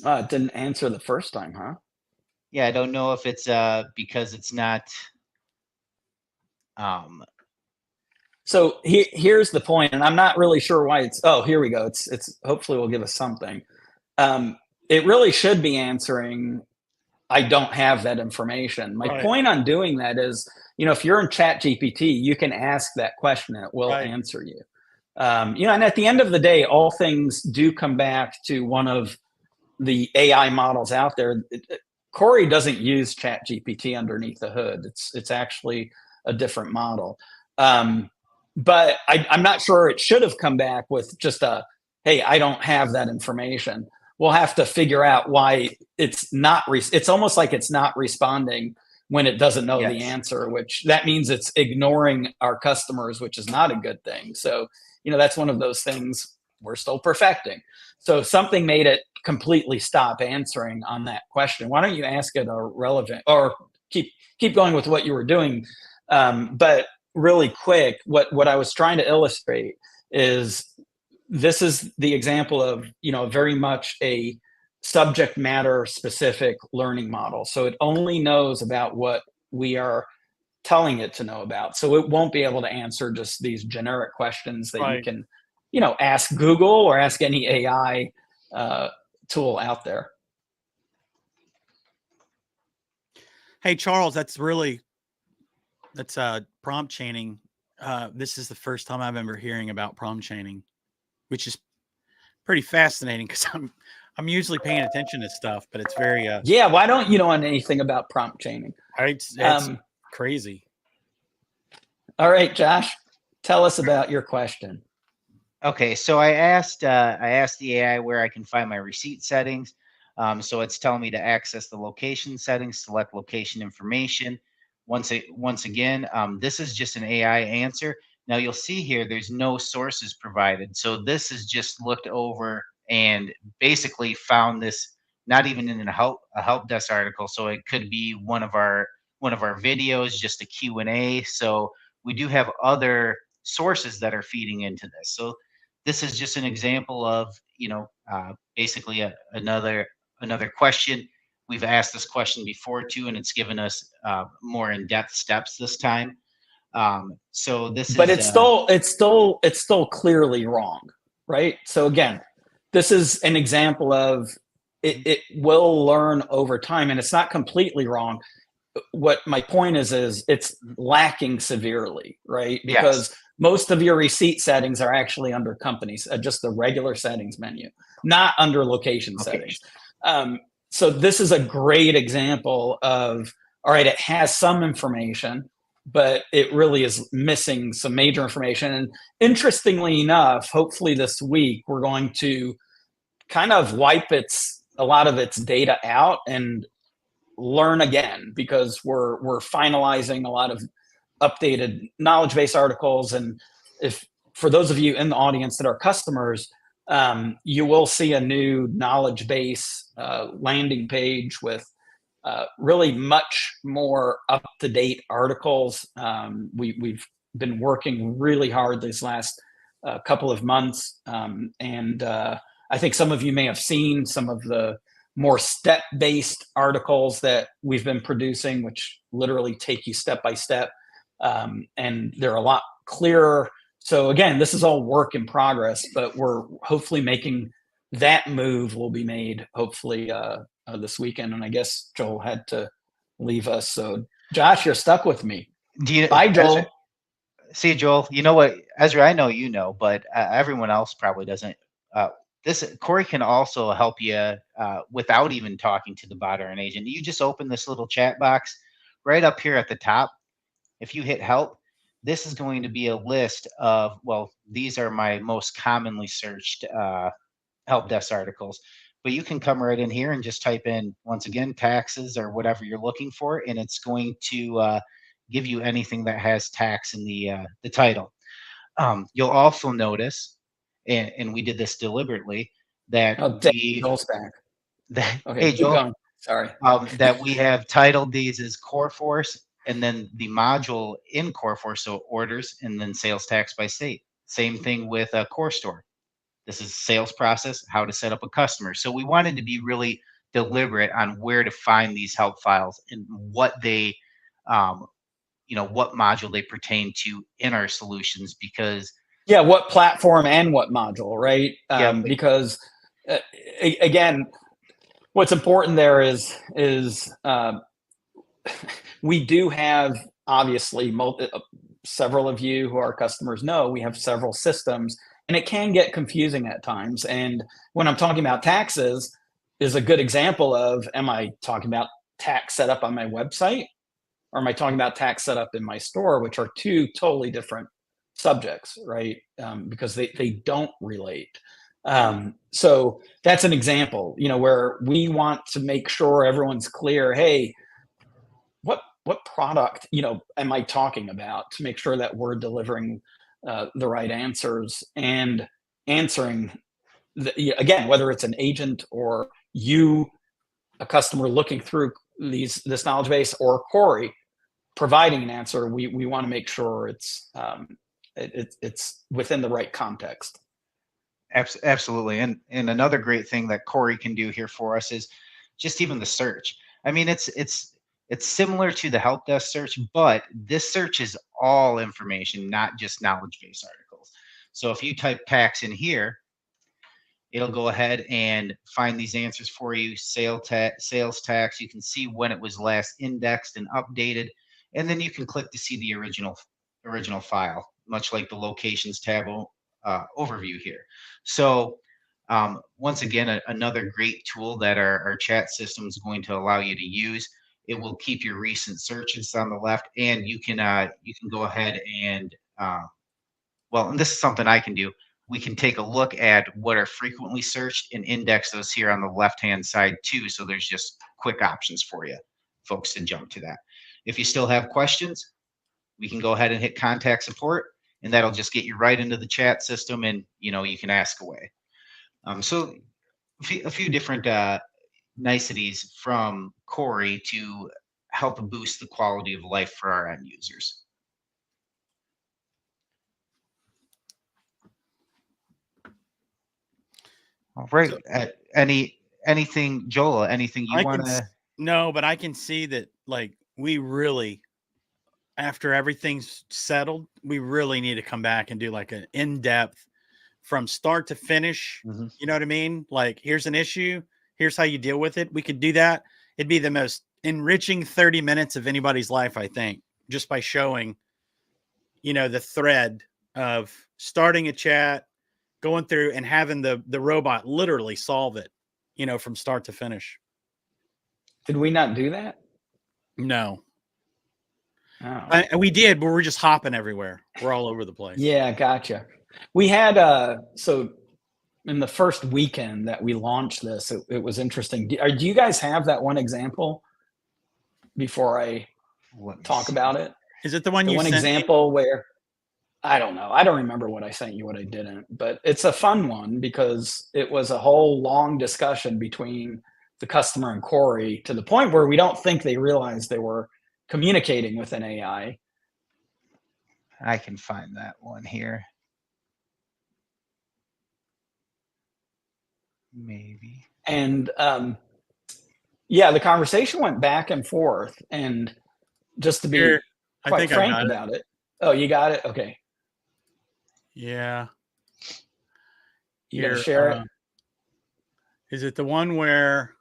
It didn't answer the first time, huh? Yeah, I don't know if it's because it's not. So here's the point, and I'm not really sure why it's. Oh, here we go. It's hopefully will give us something. It really should be answering, I don't have that information. My point on doing that is, you know, if you're in Chat GPT, you can ask that question and it will answer you. You know, and at the end of the day, all things do come back to one of the AI models out there. Corey doesn't use Chat GPT underneath the hood. It's actually a different model. But I'm not sure it should have come back with just a, hey, I don't have that information. We'll have to figure out why it's not. It's almost like it's not responding when it doesn't know the answer, which that means it's ignoring our customers, which is not a good thing. So, you know, that's one of those things we're still perfecting. So something made it completely stop answering on that question. Why don't you ask it a relevant, or keep going with what you were doing? But really quick, what I was trying to illustrate is, this is the example of, you know, very much a subject matter specific learning model. So it only knows about what we are telling it to know about. So it won't be able to answer just these generic questions that you can, you know, ask Google or ask any AI tool out there. Hey, Charles, that's prompt chaining. This is the first time I've ever hearing about prompt chaining, which is pretty fascinating because I'm usually paying attention to stuff, but it's very yeah. Why don't you know anything about prompt chaining? It's crazy. All right, Josh, tell us about your question. Okay, so I asked the AI where I can find my receipt settings. So it's telling me to access the location settings, select location information. Once again, this is just an AI answer. Now you'll see here, there's no sources provided. So this is just looked over and basically found this, not even in a help desk article. So it could be one of our videos, just a Q&A. So we do have other sources that are feeding into this. So this is just an example of, you know, basically another question. We've asked this question before too, and it's given us more in-depth steps this time. So this but is, it's still clearly wrong, right? So again, this is an example of it will learn over time, and it's not completely wrong. What my point is it's lacking severely, right? Because most of your receipt settings are actually under companies, just the regular settings menu, not under location settings. So this is a great example of, all right, it has some information, but it really is missing some major information. And interestingly enough, hopefully this week, we're going to kind of wipe a lot of its data out and learn again, because we're finalizing a lot of updated knowledge base articles. And if for those of you in the audience that are customers, you will see a new knowledge base landing page with really much more up-to-date articles. We've been working really hard these last couple of months, and I think some of you may have seen some of the more step-based articles that we've been producing, which literally take you step by step, and they're a lot clearer. So again, this is all work in progress, but we're hopefully making that move will be made hopefully this weekend. And I guess Joel had to leave us. So Josh, you're stuck with me. Bye, Joel. Ezra, see, Joel, you know what, Ezra, I know you know, but everyone else probably doesn't. Corey can also help you without even talking to the bot or an agent. You just open this little chat box right up here at the top. If you hit help, this is going to be a list of, well, these are my most commonly searched help desk articles. But you can come right in here and just type in, once again, taxes or whatever you're looking for, and it's going to give you anything that has tax in the title. You'll also notice, and we did this deliberately, that Joel's back. Okay, hey, Joel, sorry. That we have titled these as Core Force, and then the module in Core Force, so orders, and then sales tax by state. Same thing with a Core Store. This is sales process, how to set up a customer. So we wanted to be really deliberate on where to find these help files and what they, what module they pertain to in our solutions, because what platform and what module, right? Because again, what's important there is we do have, obviously, several of you who are customers know we have several systems, and it can get confusing at times. And when I'm talking about taxes is a good example of, am I talking about tax setup on my website, or am I talking about tax setup in my store, which are two totally different subjects, right? Because they don't relate. So that's an example, where we want to make sure everyone's clear. Hey, what product, am I talking about, to make sure that we're delivering the right answers and answering again, whether it's an agent or you, a customer looking through this knowledge base, or Corey providing an answer. We want to make sure it's within the right context. Absolutely. And another great thing that Corey can do here for us is just even the search. I mean, it's similar to the help desk search, but this search is all information, not just knowledge base articles. So if you type tax in here, it'll go ahead and find these answers for you. Sales tax, you can see when it was last indexed and updated, and then you can click to see the original file, much like the locations tab overview here. So once again, another great tool that our chat system is going to allow you to use. It will keep your recent searches on the left, and you can go ahead and and this is something I can do. We can take a look at what are frequently searched and index those here on the left-hand side too. So there's just quick options for you folks to jump to that. If you still have questions, we can go ahead and hit contact support, and that'll just get you right into the chat system, and you can ask away. So a few different niceties from Corey to help boost the quality of life for our end users. All right. Anything, Joel? Anything you want to? No, but I can see that, we really, after everything's settled, we really need to come back and do an in-depth from start to finish. Mm-hmm. You know what I mean? Here's an issue. Here's how you deal with it. We could do that. It'd be the most enriching 30 minutes of anybody's life, I think, just by showing, the thread of starting a chat, going through and having the robot literally solve it, from start to finish. Did we not do that? No. Oh. We did, but we're just hopping everywhere. We're all over the place. Yeah, gotcha. We had so in the first weekend that we launched this, it was interesting. Do you guys have that one example before I talk about it. Is it the one The you one sent example where I don't know. I don't remember what I sent you, what I didn't, but it's a fun one because it was a whole long discussion between the customer and Corey to the point where we don't think they realized they were communicating with an AI. I can find that one here. Maybe. And yeah, the conversation went back and forth. And just to be Here, I quite think I frank got it. about it. Oh, you got it? Okay. Yeah. You gonna Here, share it? Is it the one where,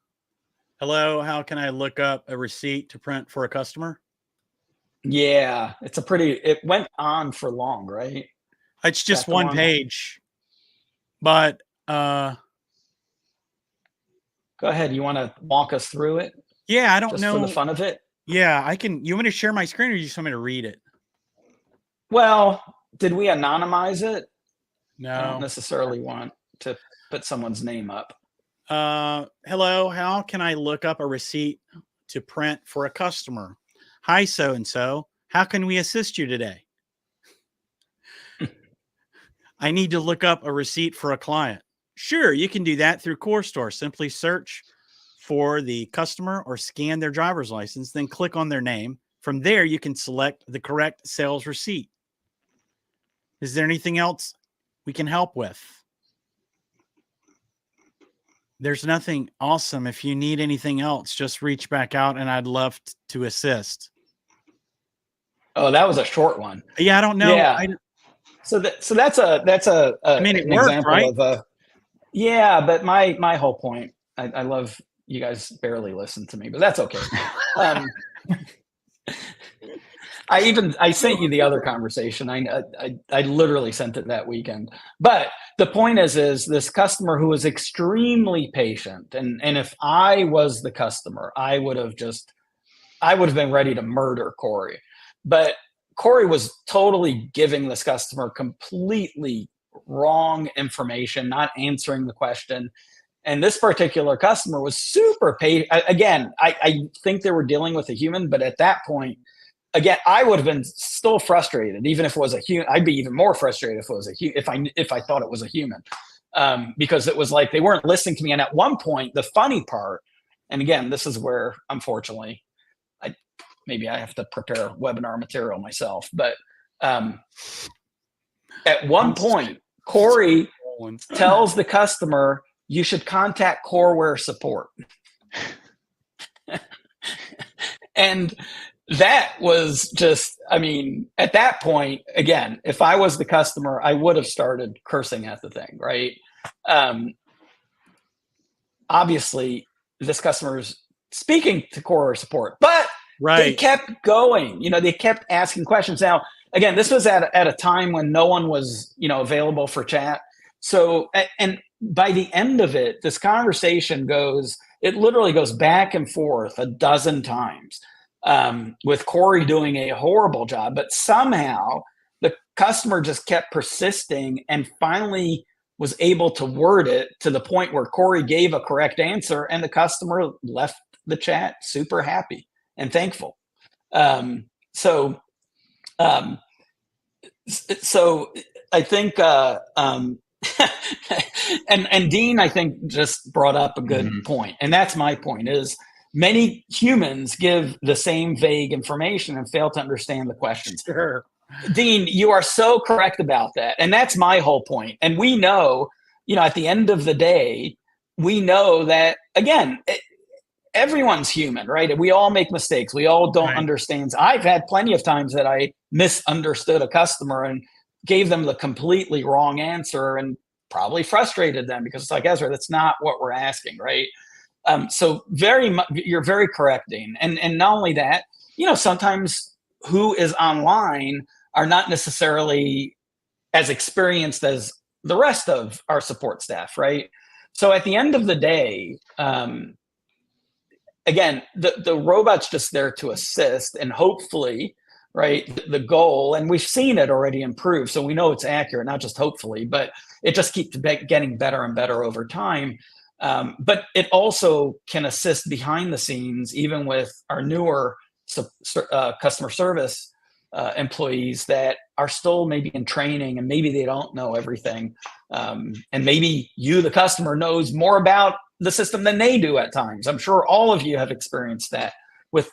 hello, how can I look up a receipt to print for a customer? Yeah, it's a pretty. It went on for long, right? It's just That's the one one. page, but Go ahead. You want to walk us through it? yeah, I don't Just know. for the fun of it. Yeah, I can. You want me to share my screen, or you just want me to read it? Well, did we anonymize it? I don't No. necessarily want to put someone's name up. Hello, how can I look up a receipt to print for a customer? Hi, so and so. How can we assist you today? I need to look up a receipt for a client. Sure, you can do that through CoreStore. Simply search for the customer or scan their driver's license, then click on their name. From there, you can select the correct sales receipt. Is there anything else we can help with? There's nothing. Awesome. If you need anything else, just reach back out and I'd love to assist. Oh, that was a short one. Yeah, I don't know. Yeah. So that's a I mean, it an worked, example right? of a. Yeah, but my whole point. I love you guys barely listen to me, but that's okay. I sent you the other conversation. I literally sent it that weekend. But the point is this customer who was extremely patient, and if I was the customer, I would have been ready to murder Corey. But Corey was totally giving this customer completely wrong information, not answering the question. And this particular customer was super patient. Again, I think they were dealing with a human, but at that point, again, I would have been still frustrated, even if it was a human. I'd be even more frustrated if it was if I thought it was a human, because it was like they weren't listening to me. And at one point, the funny part, and again, this is where unfortunately, maybe I have to prepare webinar material myself. But at one point, Corey tells the customer, "You should contact Coreware support," and that was just, I mean, at that point, again, if I was the customer, I would have started cursing at the thing, right? Obviously, this customer's speaking to Coreware support, but they kept going. They kept asking questions. Now, again, this was at a time when no one was, available for chat. So, and by the end of it, this conversation it literally goes back and forth a dozen times. With Corey doing a horrible job, but somehow the customer just kept persisting and finally was able to word it to the point where Corey gave a correct answer and the customer left the chat super happy and thankful. So I think, and Dean, I think, just brought up a good point. And that's my point is, many humans give the same vague information and fail to understand the questions. Sure. Dean, you are so correct about that. And that's my whole point. And we know, at the end of the day, we know that, again, everyone's human, right? We all make mistakes. We all don't understand. I've had plenty of times that I misunderstood a customer and gave them the completely wrong answer and probably frustrated them because it's like, Ezra, that's not what we're asking, right? So you're very correct, Dean. And not only that, sometimes who is online are not necessarily as experienced as the rest of our support staff, right? So at the end of the day, again, the robot's just there to assist and hopefully, right, the goal, and we've seen it already improve. So we know it's accurate, not just hopefully, but it just keeps getting better and better over time. But it also can assist behind the scenes, even with our newer customer service employees that are still maybe in training, and maybe they don't know everything. And maybe you, the customer, knows more about the system than they do at times. I'm sure all of you have experienced that with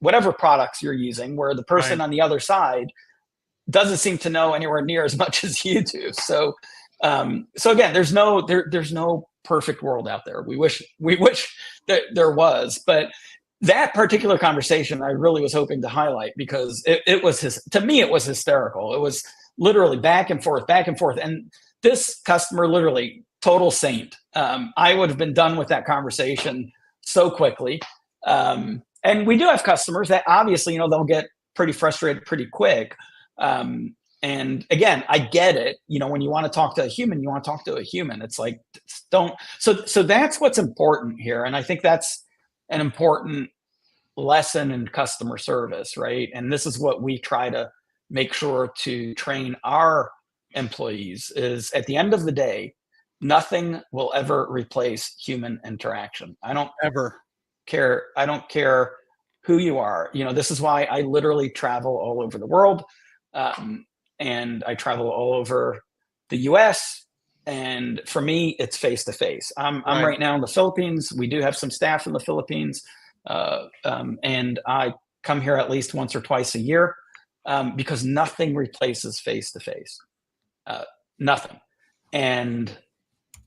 whatever products you're using, where the person on the other side doesn't seem to know anywhere near as much as you do. So again, there's no perfect world out there. We wish that there was, but that particular conversation I really was hoping to highlight, because it was to me, it was hysterical. It was literally back and forth. And this customer, literally total saint. I would have been done with that conversation so quickly. And we do have customers that obviously, they'll get pretty frustrated pretty quick. And again, I get it. When you want to talk to a human, you want to talk to a human. It's like, so that's what's important here. And I think that's an important lesson in customer service, right? And this is what we try to make sure to train our employees is, at the end of the day, nothing will ever replace human interaction. I don't care who you are. This is why I literally travel all over the world. And I travel all over the US. And for me, it's face to face. I'm right now in the Philippines. We do have some staff in the Philippines. And I come here at least once or twice a year, because nothing replaces face to face. Nothing. And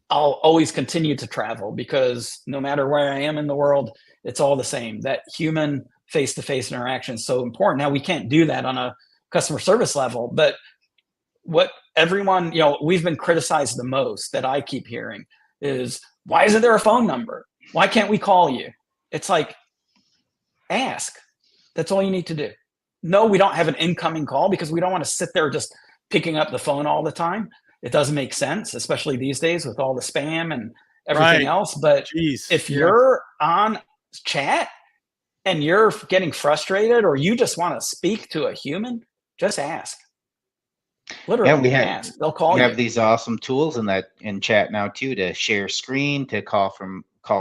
I'll always continue to travel, because no matter where I am in the world, it's all the same. That human face to face interaction is so important. Now, we can't do that on a customer service level, but what everyone, we've been criticized the most, that I keep hearing, is, why isn't there a phone number? Why can't we call you? It's like, ask. That's all you need to do. No, we don't have an incoming call, because we don't want to sit there just picking up the phone all the time. It doesn't make sense, especially these days with all the spam and everything else. But if you're on chat and you're getting frustrated, or you just want to speak to a human, just ask. Literally, ask. They'll call you. We have these awesome tools in chat now too, to share screen, to call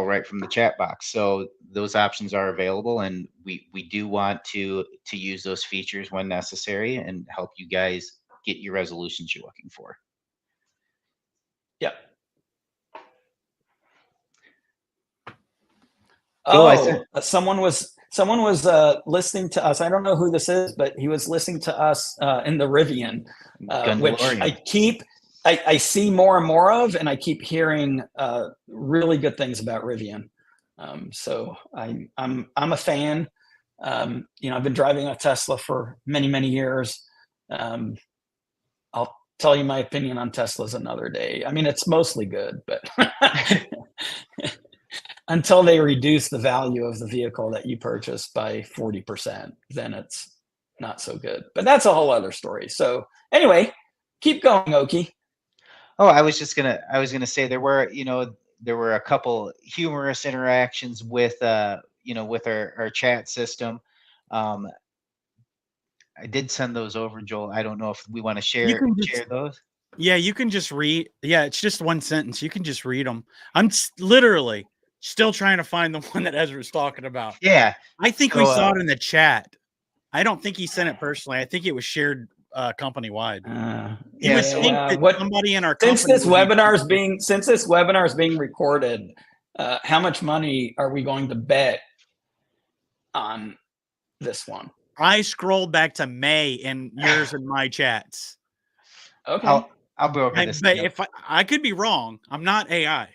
right from the chat box. So those options are available, and we do want to use those features when necessary and help you guys get your resolutions you're looking for. Yep. Someone was listening to us. I don't know who this is, but he was listening to us in the Rivian, which I see more and more of, and I keep hearing really good things about Rivian. So I'm a fan. I've been driving a Tesla for many years. I'll tell you my opinion on Teslas another day. I mean, it's mostly good, but until they reduce the value of the vehicle that you purchased by 40%, then it's not so good. But that's a whole other story. So anyway, keep going, Oki. Oh, I was gonna say there were a couple humorous interactions with with our chat system. I did send those over, Joel. I don't know if we want to share those. Yeah, you can just read. Yeah, it's just one sentence. You can just read them. I'm literally still trying to find the one that Ezra's talking about. Yeah. I think we saw it in the chat. I don't think he sent it personally. I think it was shared company-wide. Somebody in our company. Since this webinar is being recorded, how much money are we going to bet on this one? I scrolled back to May in yours and my chats. Okay. I'll go over this. But if I could be wrong, I'm not AI.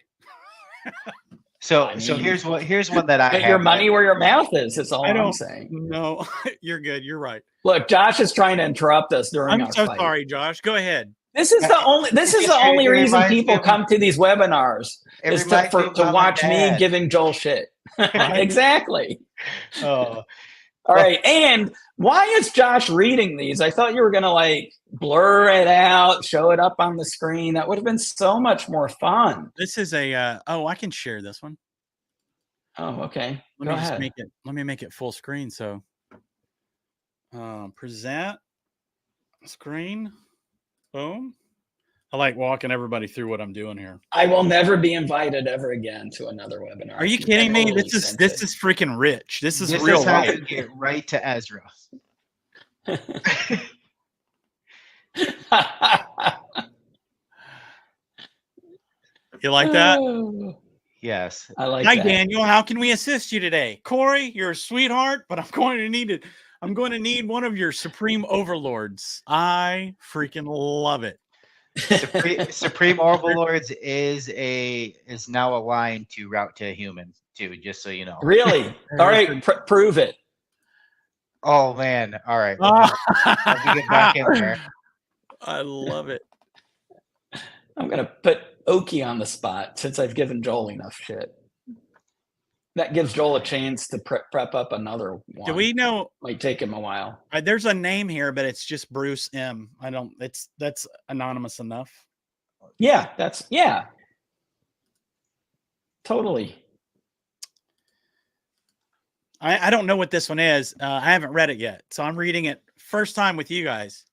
So here's one that I have. Your money where your mouth is. That's all I'm saying. No, you're good. You're right. Look, Josh is trying to interrupt us during our fight. Sorry, Josh. Go ahead. This is the only reason people come to these webinars is to watch me giving Joel shit. Exactly. Oh. All right. And why is Josh reading these? I thought you were going to blur it out, show it up on the screen. That would have been so much more fun. This is I can share this one. Oh, okay. Let me make it full screen. So present screen. Boom. I like walking everybody through what I'm doing here. I will never be invited ever again to another webinar. Are you kidding me? This is freaking rich. This is real This is how life. you get right to Ezra. You like that? Yes. I like Hi, that. Daniel. How can we assist you today? Corey, you're a sweetheart, but I'm going to need it. I'm going to need one of your supreme overlords. I freaking love it. Supreme Overlords is now aligned to Route to Human too, just so you know. Really? All right, prove it. Oh man! All right, let me get back in there. I love it. I'm gonna put Oki on the spot since I've given Joel enough shit. That gives Joel a chance to prep up another one. Do we know? Might take him a while. There's a name here, but it's just Bruce M. I don't. That's anonymous enough. Yeah, totally. I don't know what this one is. I haven't read it yet, so I'm reading it first time with you guys.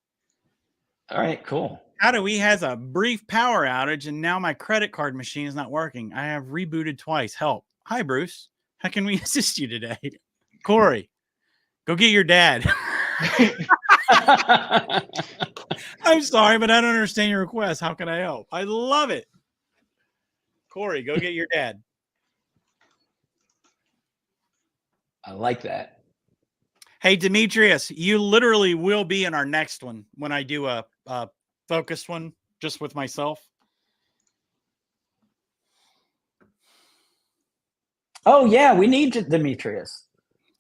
All right, cool. He has a brief power outage, and now my credit card machine is not working. I have rebooted twice. Help. Hi, Bruce. How can we assist you today? Corey, go get your dad. I'm sorry, but I don't understand your request. How can I help? I love it. Corey, go get your dad. I like that. Hey, Demetrius, you literally will be in our next one when I do a focused one just with myself. Oh yeah, we need Demetrius.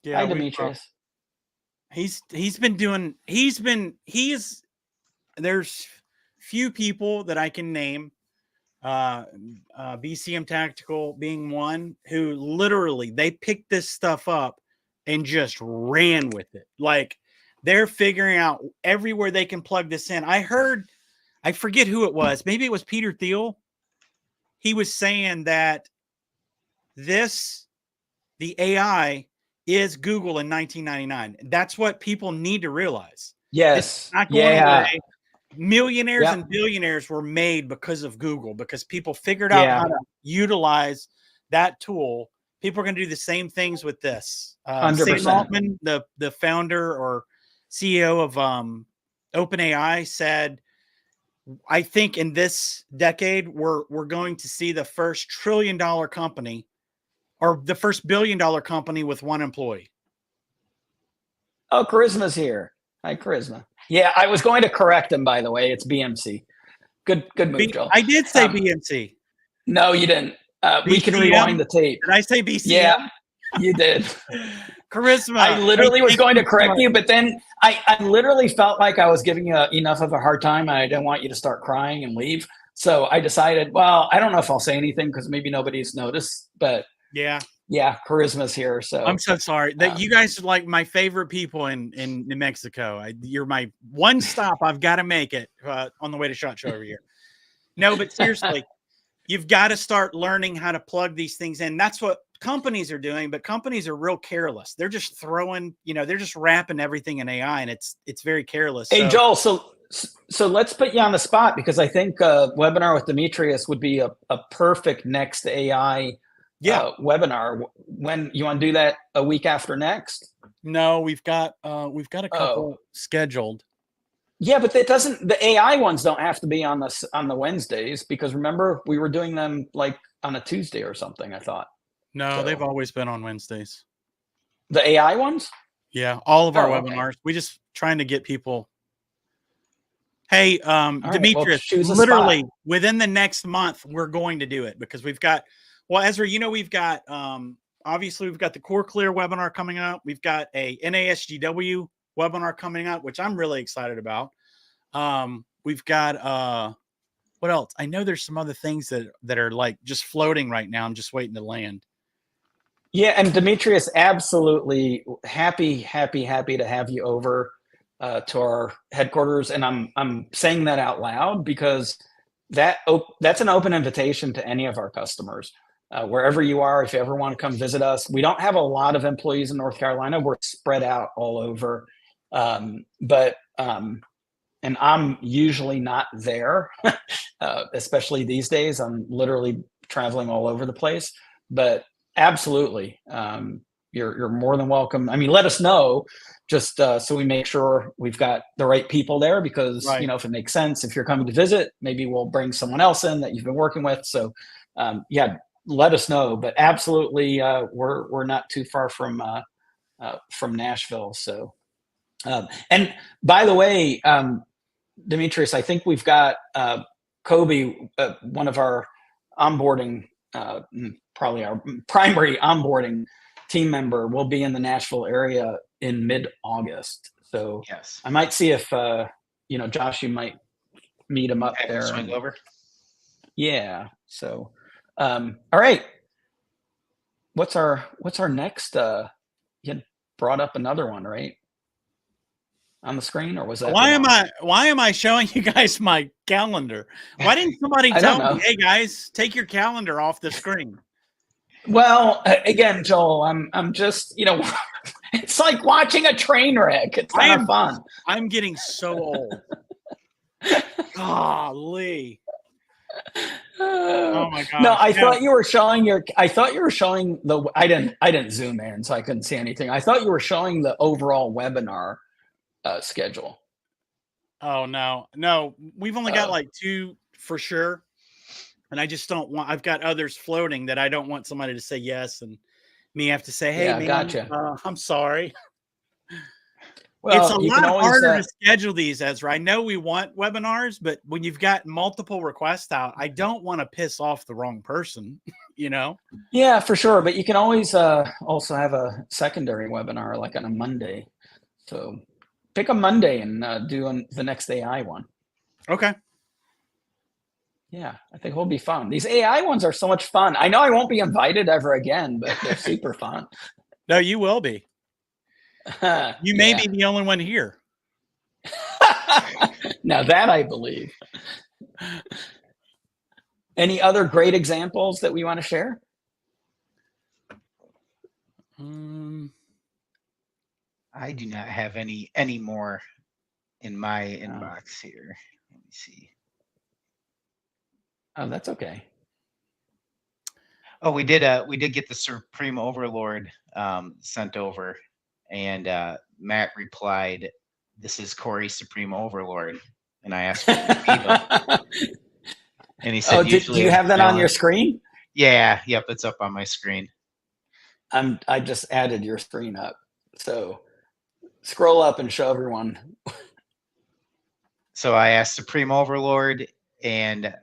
Yeah, hi, Demetrius. There's few people that I can name, BCM Tactical being one, who literally they picked this stuff up and just ran with it. Like they're figuring out everywhere they can plug this in. I forget who it was. Maybe it was Peter Thiel. He was saying that the AI is Google in 1999. That's what people need to realize. Yes. It's not going away. Millionaires and billionaires were made because of Google, because people figured out how to utilize that tool. People are going to do the same things with this. 100%. Sam Altman, the founder or CEO of OpenAI, said, I think in this decade, we're going to see the first $1 trillion company or the first $1 billion company with one employee. Oh, Charisma's here. Hi, Charisma. Yeah, I was going to correct him, by the way. It's BMC. Good move, Joel. I did say BMC. No, you didn't. We can rewind the tape. Did I say BCM? Yeah, you did. Charisma. I literally was going to correct you, but then I literally felt like I was giving you enough of a hard time, and I didn't want you to start crying and leave. So I decided, well, I don't know if I'll say anything because maybe nobody's noticed, but yeah, Charisma's here. So I'm so sorry that you guys are like my favorite people in New Mexico. You're my one stop. I've got to make it on the way to SHOT Show over here. No, but seriously, you've got to start learning how to plug these things in. That's what companies are doing, but companies are real careless. They're just throwing, they're just wrapping everything in AI, and it's very careless. Hey, Joel, so let's put you on the spot, because I think a webinar with Demetrius would be a perfect next AI webinar. When you want to do that a week after next? No, we've got a couple scheduled. Yeah, but the AI ones don't have to be on the Wednesdays, because remember we were doing them like on a Tuesday or something, I thought. No, they've always been on Wednesdays. The AI ones? Yeah, all of our webinars. We just trying to get people. Hey, Demetrius, literally within the next month, we're going to do it, because we've got, well, Ezra, we've got, obviously we've got the Core Clear webinar coming up. We've got a NASGW webinar coming up, which I'm really excited about. We've got, what else? I know there's some other things that are like just floating right now. I'm just waiting to land. Yeah, and Demetrius, absolutely happy to have you over to our headquarters, and I'm saying that out loud because that's an open invitation to any of our customers, wherever you are. If you ever want to come visit us, we don't have a lot of employees in North Carolina. We're spread out all over, but and I'm usually not there, especially these days. I'm literally traveling all over the place, but absolutely, you're more than welcome. I mean, let us know, just so we make sure we've got the right people there, because Right. if it makes sense, if you're coming to visit, maybe we'll bring someone else in that you've been working with. So yeah, let us know. But absolutely, we're not too far from Nashville. So and by the way, Demetrius, I think we've got Kobe, one of our onboarding, probably our primary onboarding team member, will be in the Nashville area in mid-August. So Yes. I might see if Josh, you might meet him up Have him there. swing over. Yeah. So all right. What's our next? You had brought up another one, right? On the screen, or was that Why am I showing you guys my calendar? Why didn't somebody I don't tell me, know. hey guys, take your calendar off the screen? Well, again, Joel, I'm just, it's like watching a train wreck. It's kind of fun. I'm getting so old. Golly. Oh my gosh. No, I thought you were showing the, I didn't zoom in, so I couldn't see anything. I thought you were showing the overall webinar schedule. Oh no, we've only got like 2 for sure. And I just don't want, I've got others floating that I don't want somebody to say yes and me have to say, hey, Yeah, man, gotcha. I'm sorry. Well, it's a you can lot always, harder to schedule these, Ezra. I know we want webinars, but when you've got multiple requests out, I don't want to piss off the wrong person, Yeah, for sure. But you can always also have a secondary webinar, like on a Monday. So pick a Monday and do the next AI one. Okay. Yeah, I think it'll be fun. These AI ones are so much fun. I know I won't be invited ever again, but they're super fun. No, you will be. You may be the only one here. Now that I believe. Any other great examples that we want to share? I do not have any more in my inbox here. Let me see. Oh, that's okay. Oh, we did get the Supreme Overlord sent over, and Matt replied, "This is Corey Supreme Overlord," and I asked for the and he said, do you have that on your screen? Yeah, yep, it's up on my screen. I just added your screen up, so scroll up and show everyone. So I asked Supreme Overlord, and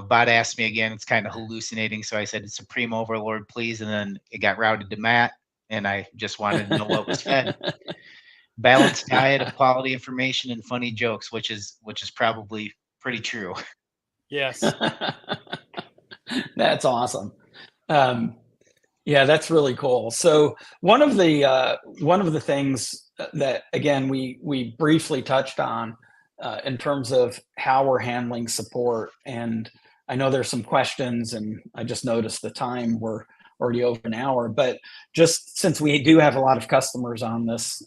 Bot asked me again. It's kind of hallucinating, so I said, "Supreme Overlord, please," and then it got routed to Matt, and I just wanted to know what was fed. Balanced diet of quality information and funny jokes, which is probably pretty true. Yes. That's awesome. Yeah, that's really cool. So one of the things that, again, we briefly touched on in terms of how we're handling support, and I know there's some questions, and I just noticed the time, we're already over an hour, but just since we do have a lot of customers on this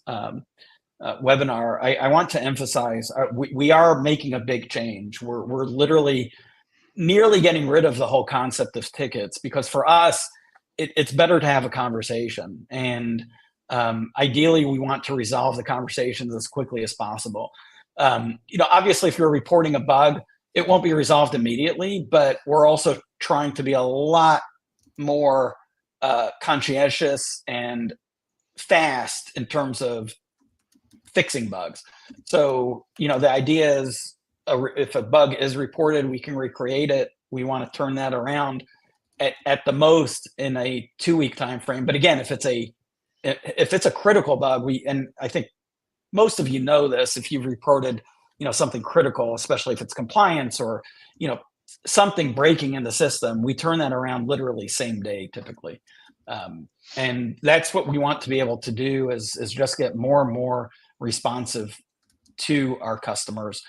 webinar, I want to emphasize we are making a big change. We're literally nearly getting rid of the whole concept of tickets, because for us, it's better to have a conversation, and ideally we want to resolve the conversations as quickly as possible. Obviously, if you're reporting a bug, it won't be resolved immediately, but we're also trying to be a lot more conscientious and fast in terms of fixing bugs. So, the idea is, if a bug is reported, we can recreate it. We want to turn that around at the most in a 2-week time frame. But again, if it's a critical bug, and I think most of you know this, if you've reported something critical, especially if it's compliance or something breaking in the system, we turn that around literally same day typically. And that's what we want to be able to do, is just get more and more responsive to our customers.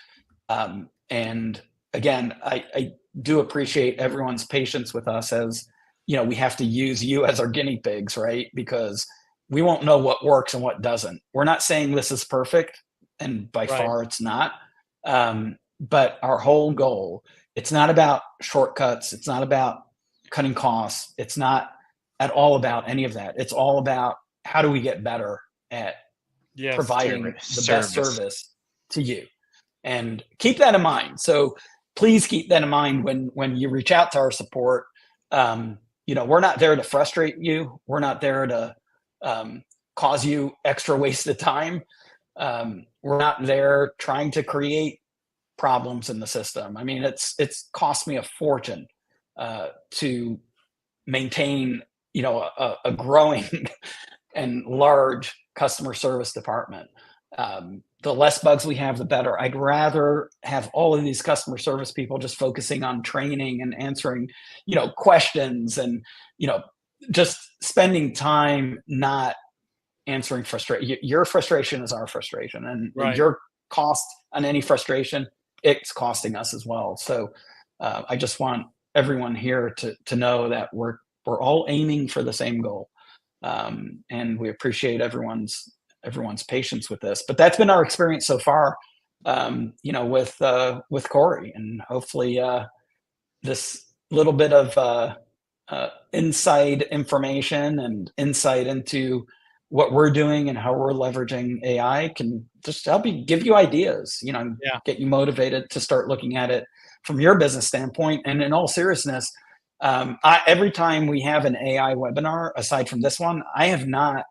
And again, I do appreciate everyone's patience with us, as we have to use you as our guinea pigs, right? Because we won't know what works and what doesn't. We're not saying this is perfect, and by far it's not, But our whole goal, it's not about shortcuts. It's not about cutting costs. It's not at all about any of that. It's all about how do we get better at providing the best service to you, and keep that in mind. So please keep that in mind when you reach out to our support. We're not there to frustrate you. We're not there to cause you extra wasted time. We're not there trying to create problems in the system. I mean, it's cost me a fortune to maintain, a growing and large customer service department. The less bugs we have, the better. I'd rather have all of these customer service people just focusing on training and answering, questions, and, just spending time not answering frustration. Your frustration is our frustration, and your cost on any frustration, it's costing us as well. So I just want everyone here to know that we're all aiming for the same goal, and we appreciate everyone's patience with this. But that's been our experience so far, with Corey, and hopefully this little bit of inside information and insight into what we're doing and how we're leveraging AI can just help you, give you ideas, get you motivated to start looking at it from your business standpoint. And in all seriousness, every time we have an AI webinar, aside from this one, I have not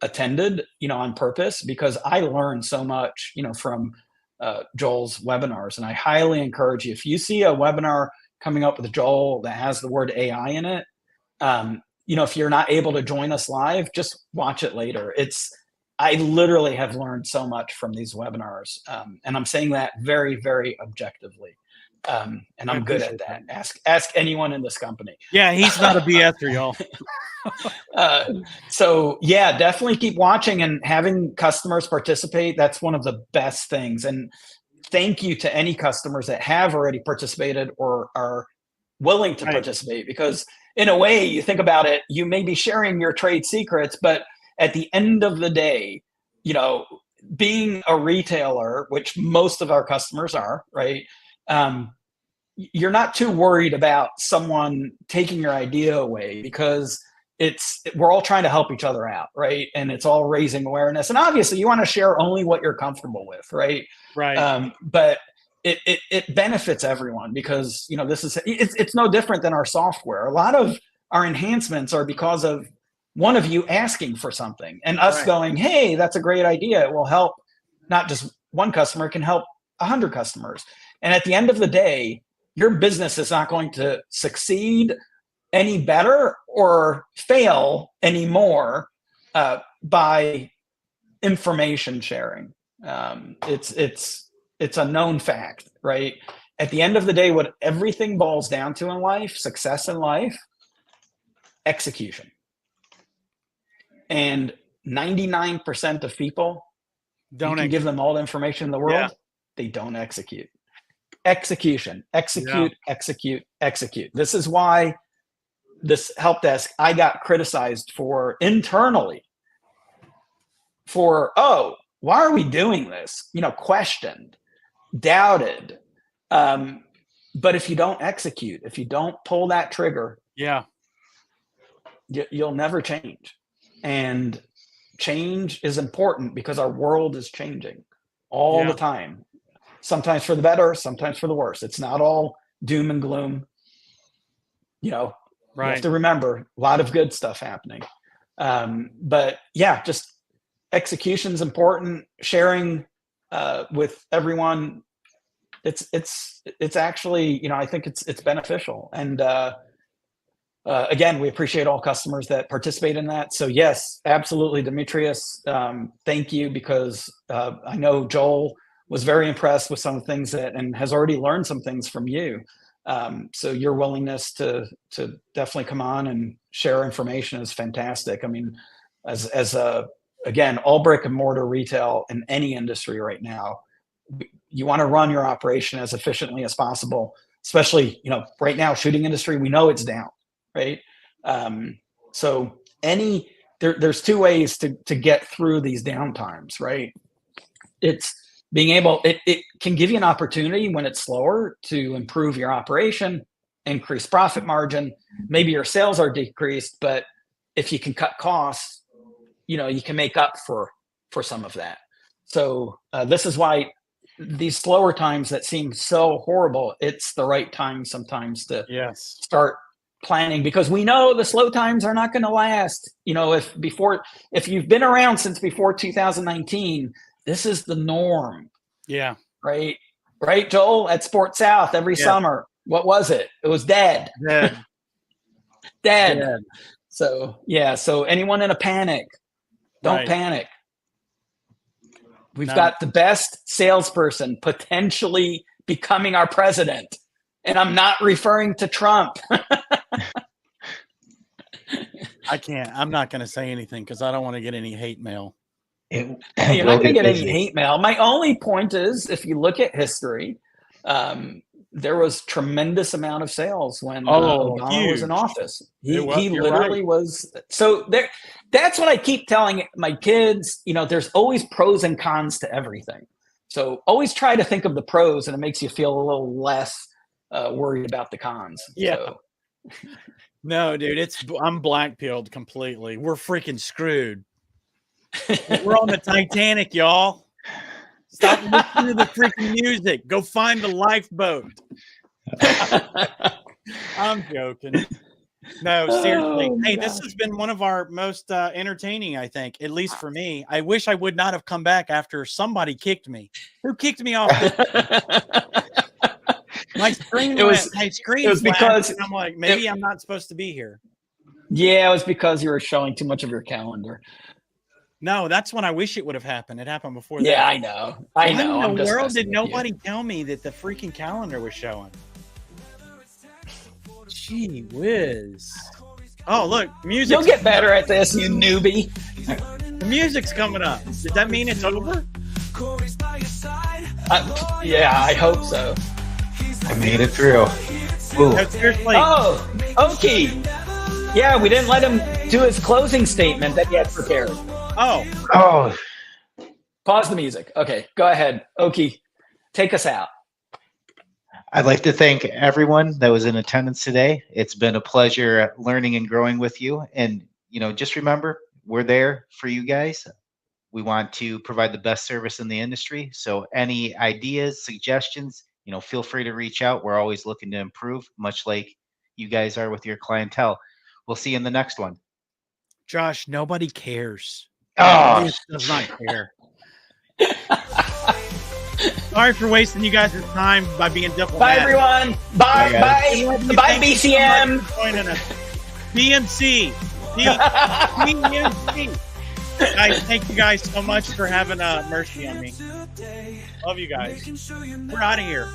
attended, on purpose, because I learned so much, from Joel's webinars. And I highly encourage you, if you see a webinar coming up with Joel that has the word AI in it, if you're not able to join us live, just watch it later. I literally have learned so much from these webinars. And I'm saying that very, very objectively. And I'm good at that. Ask anyone in this company. Yeah, he's not a BSer, y'all. So yeah, definitely keep watching and having customers participate. That's one of the best things. And thank you to any customers that have already participated or are willing to participate, because in a way, you think about it, you may be sharing your trade secrets, but at the end of the day, being a retailer, which most of our customers are, right? You're not too worried about someone taking your idea away, because we're all trying to help each other out, right? And it's all raising awareness. And obviously you want to share only what you're comfortable with, right? Right. But it benefits everyone, because it's no different than our software. A lot of our enhancements are because of one of you asking for something and us going, hey, that's a great idea. It will help not just one customer, it can help 100 customers. And at the end of the day, your business is not going to succeed any better or fail anymore by information sharing. It's a known fact, right? At the end of the day, what everything boils down to in life, success in life, execution. And 99% of people, you can give them all the information in the world, they don't execute. Execute. This is why this help desk, I got criticized for internally for, why are we doing this? Questioned, doubted. But if you don't execute, if you don't pull that trigger, you'll never change. And change is important because our world is changing all the time. Sometimes for the better, sometimes for the worse. It's not all doom and gloom. You have to remember a lot of good stuff happening. But yeah, just execution's important. Sharing with everyone, it's actually, I think it's beneficial. And again, we appreciate all customers that participate in that. So yes, absolutely, Demetrius, thank you, because I know Joel was very impressed with some of the things and has already learned some things from you. So your willingness to definitely come on and share information is fantastic. I mean, again, all brick and mortar retail in any industry right now, you want to run your operation as efficiently as possible, especially, right now, shooting industry, we know it's down, right? So there's two ways to get through these downtimes, right? It's being able, it can give you an opportunity when it's slower to improve your operation, increase profit margin. Maybe your sales are decreased, but if you can cut costs, you can make up for some of that. So this is why these slower times that seem so horrible, it's the right time sometimes to start planning, because we know the slow times are not going to last. If you've been around since before 2019, this is the norm. Yeah. Right, Joel? At Sport South every summer, what was it? It was dead. Dead. So so anyone in a panic, don't panic. We've got the best salesperson potentially becoming our president. And I'm not referring to Trump. I'm not going to say anything because I don't want to get any hate mail. You're not going to get any hate mail. My only point is, if you look at history, there was tremendous amount of sales when Obama was in office. He literally was. So that's what I keep telling my kids. There's always pros and cons to everything. So always try to think of the pros, and it makes you feel a little less worried about the cons. Yeah. So. No, dude, I'm black-pilled completely. We're freaking screwed. We're on the Titanic, y'all. Stop listening to the freaking music. Go find the lifeboat. I'm joking. No, seriously. Hey, this has been one of our most entertaining, I think, at least for me. I wish I would not have come back after somebody kicked me. Who kicked me off? My screen was because I'm like, maybe I'm not supposed to be here. Yeah, it was because you were showing too much of your calendar. No, that's when I wish it would have happened. It happened before that. Yeah, I know. Why in the world did nobody tell me that the freaking calendar was showing? Gee whiz. Oh, look, music. You'll get better at this, you newbie. The music's coming up. Does that mean it's over? Yeah, I hope so. I made it through. Ooh. No, seriously. Oh, okay. Yeah, we didn't let him do his closing statement that he had prepared. Oh. Pause the music. Okay, go ahead. Oki, take us out. I'd like to thank everyone that was in attendance today. It's been a pleasure learning and growing with you. And, just remember, we're there for you guys. We want to provide the best service in the industry. So any ideas, suggestions, feel free to reach out. We're always looking to improve, much like you guys are with your clientele. We'll see you in the next one. Josh, nobody cares. Oh, does not care. Sorry for wasting you guys' time by being diplomatic. Bye, everyone. Bye, bye, BCM. BMC. BMC. Guys, thank you guys so much for having mercy on me. Love you guys. We're out of here.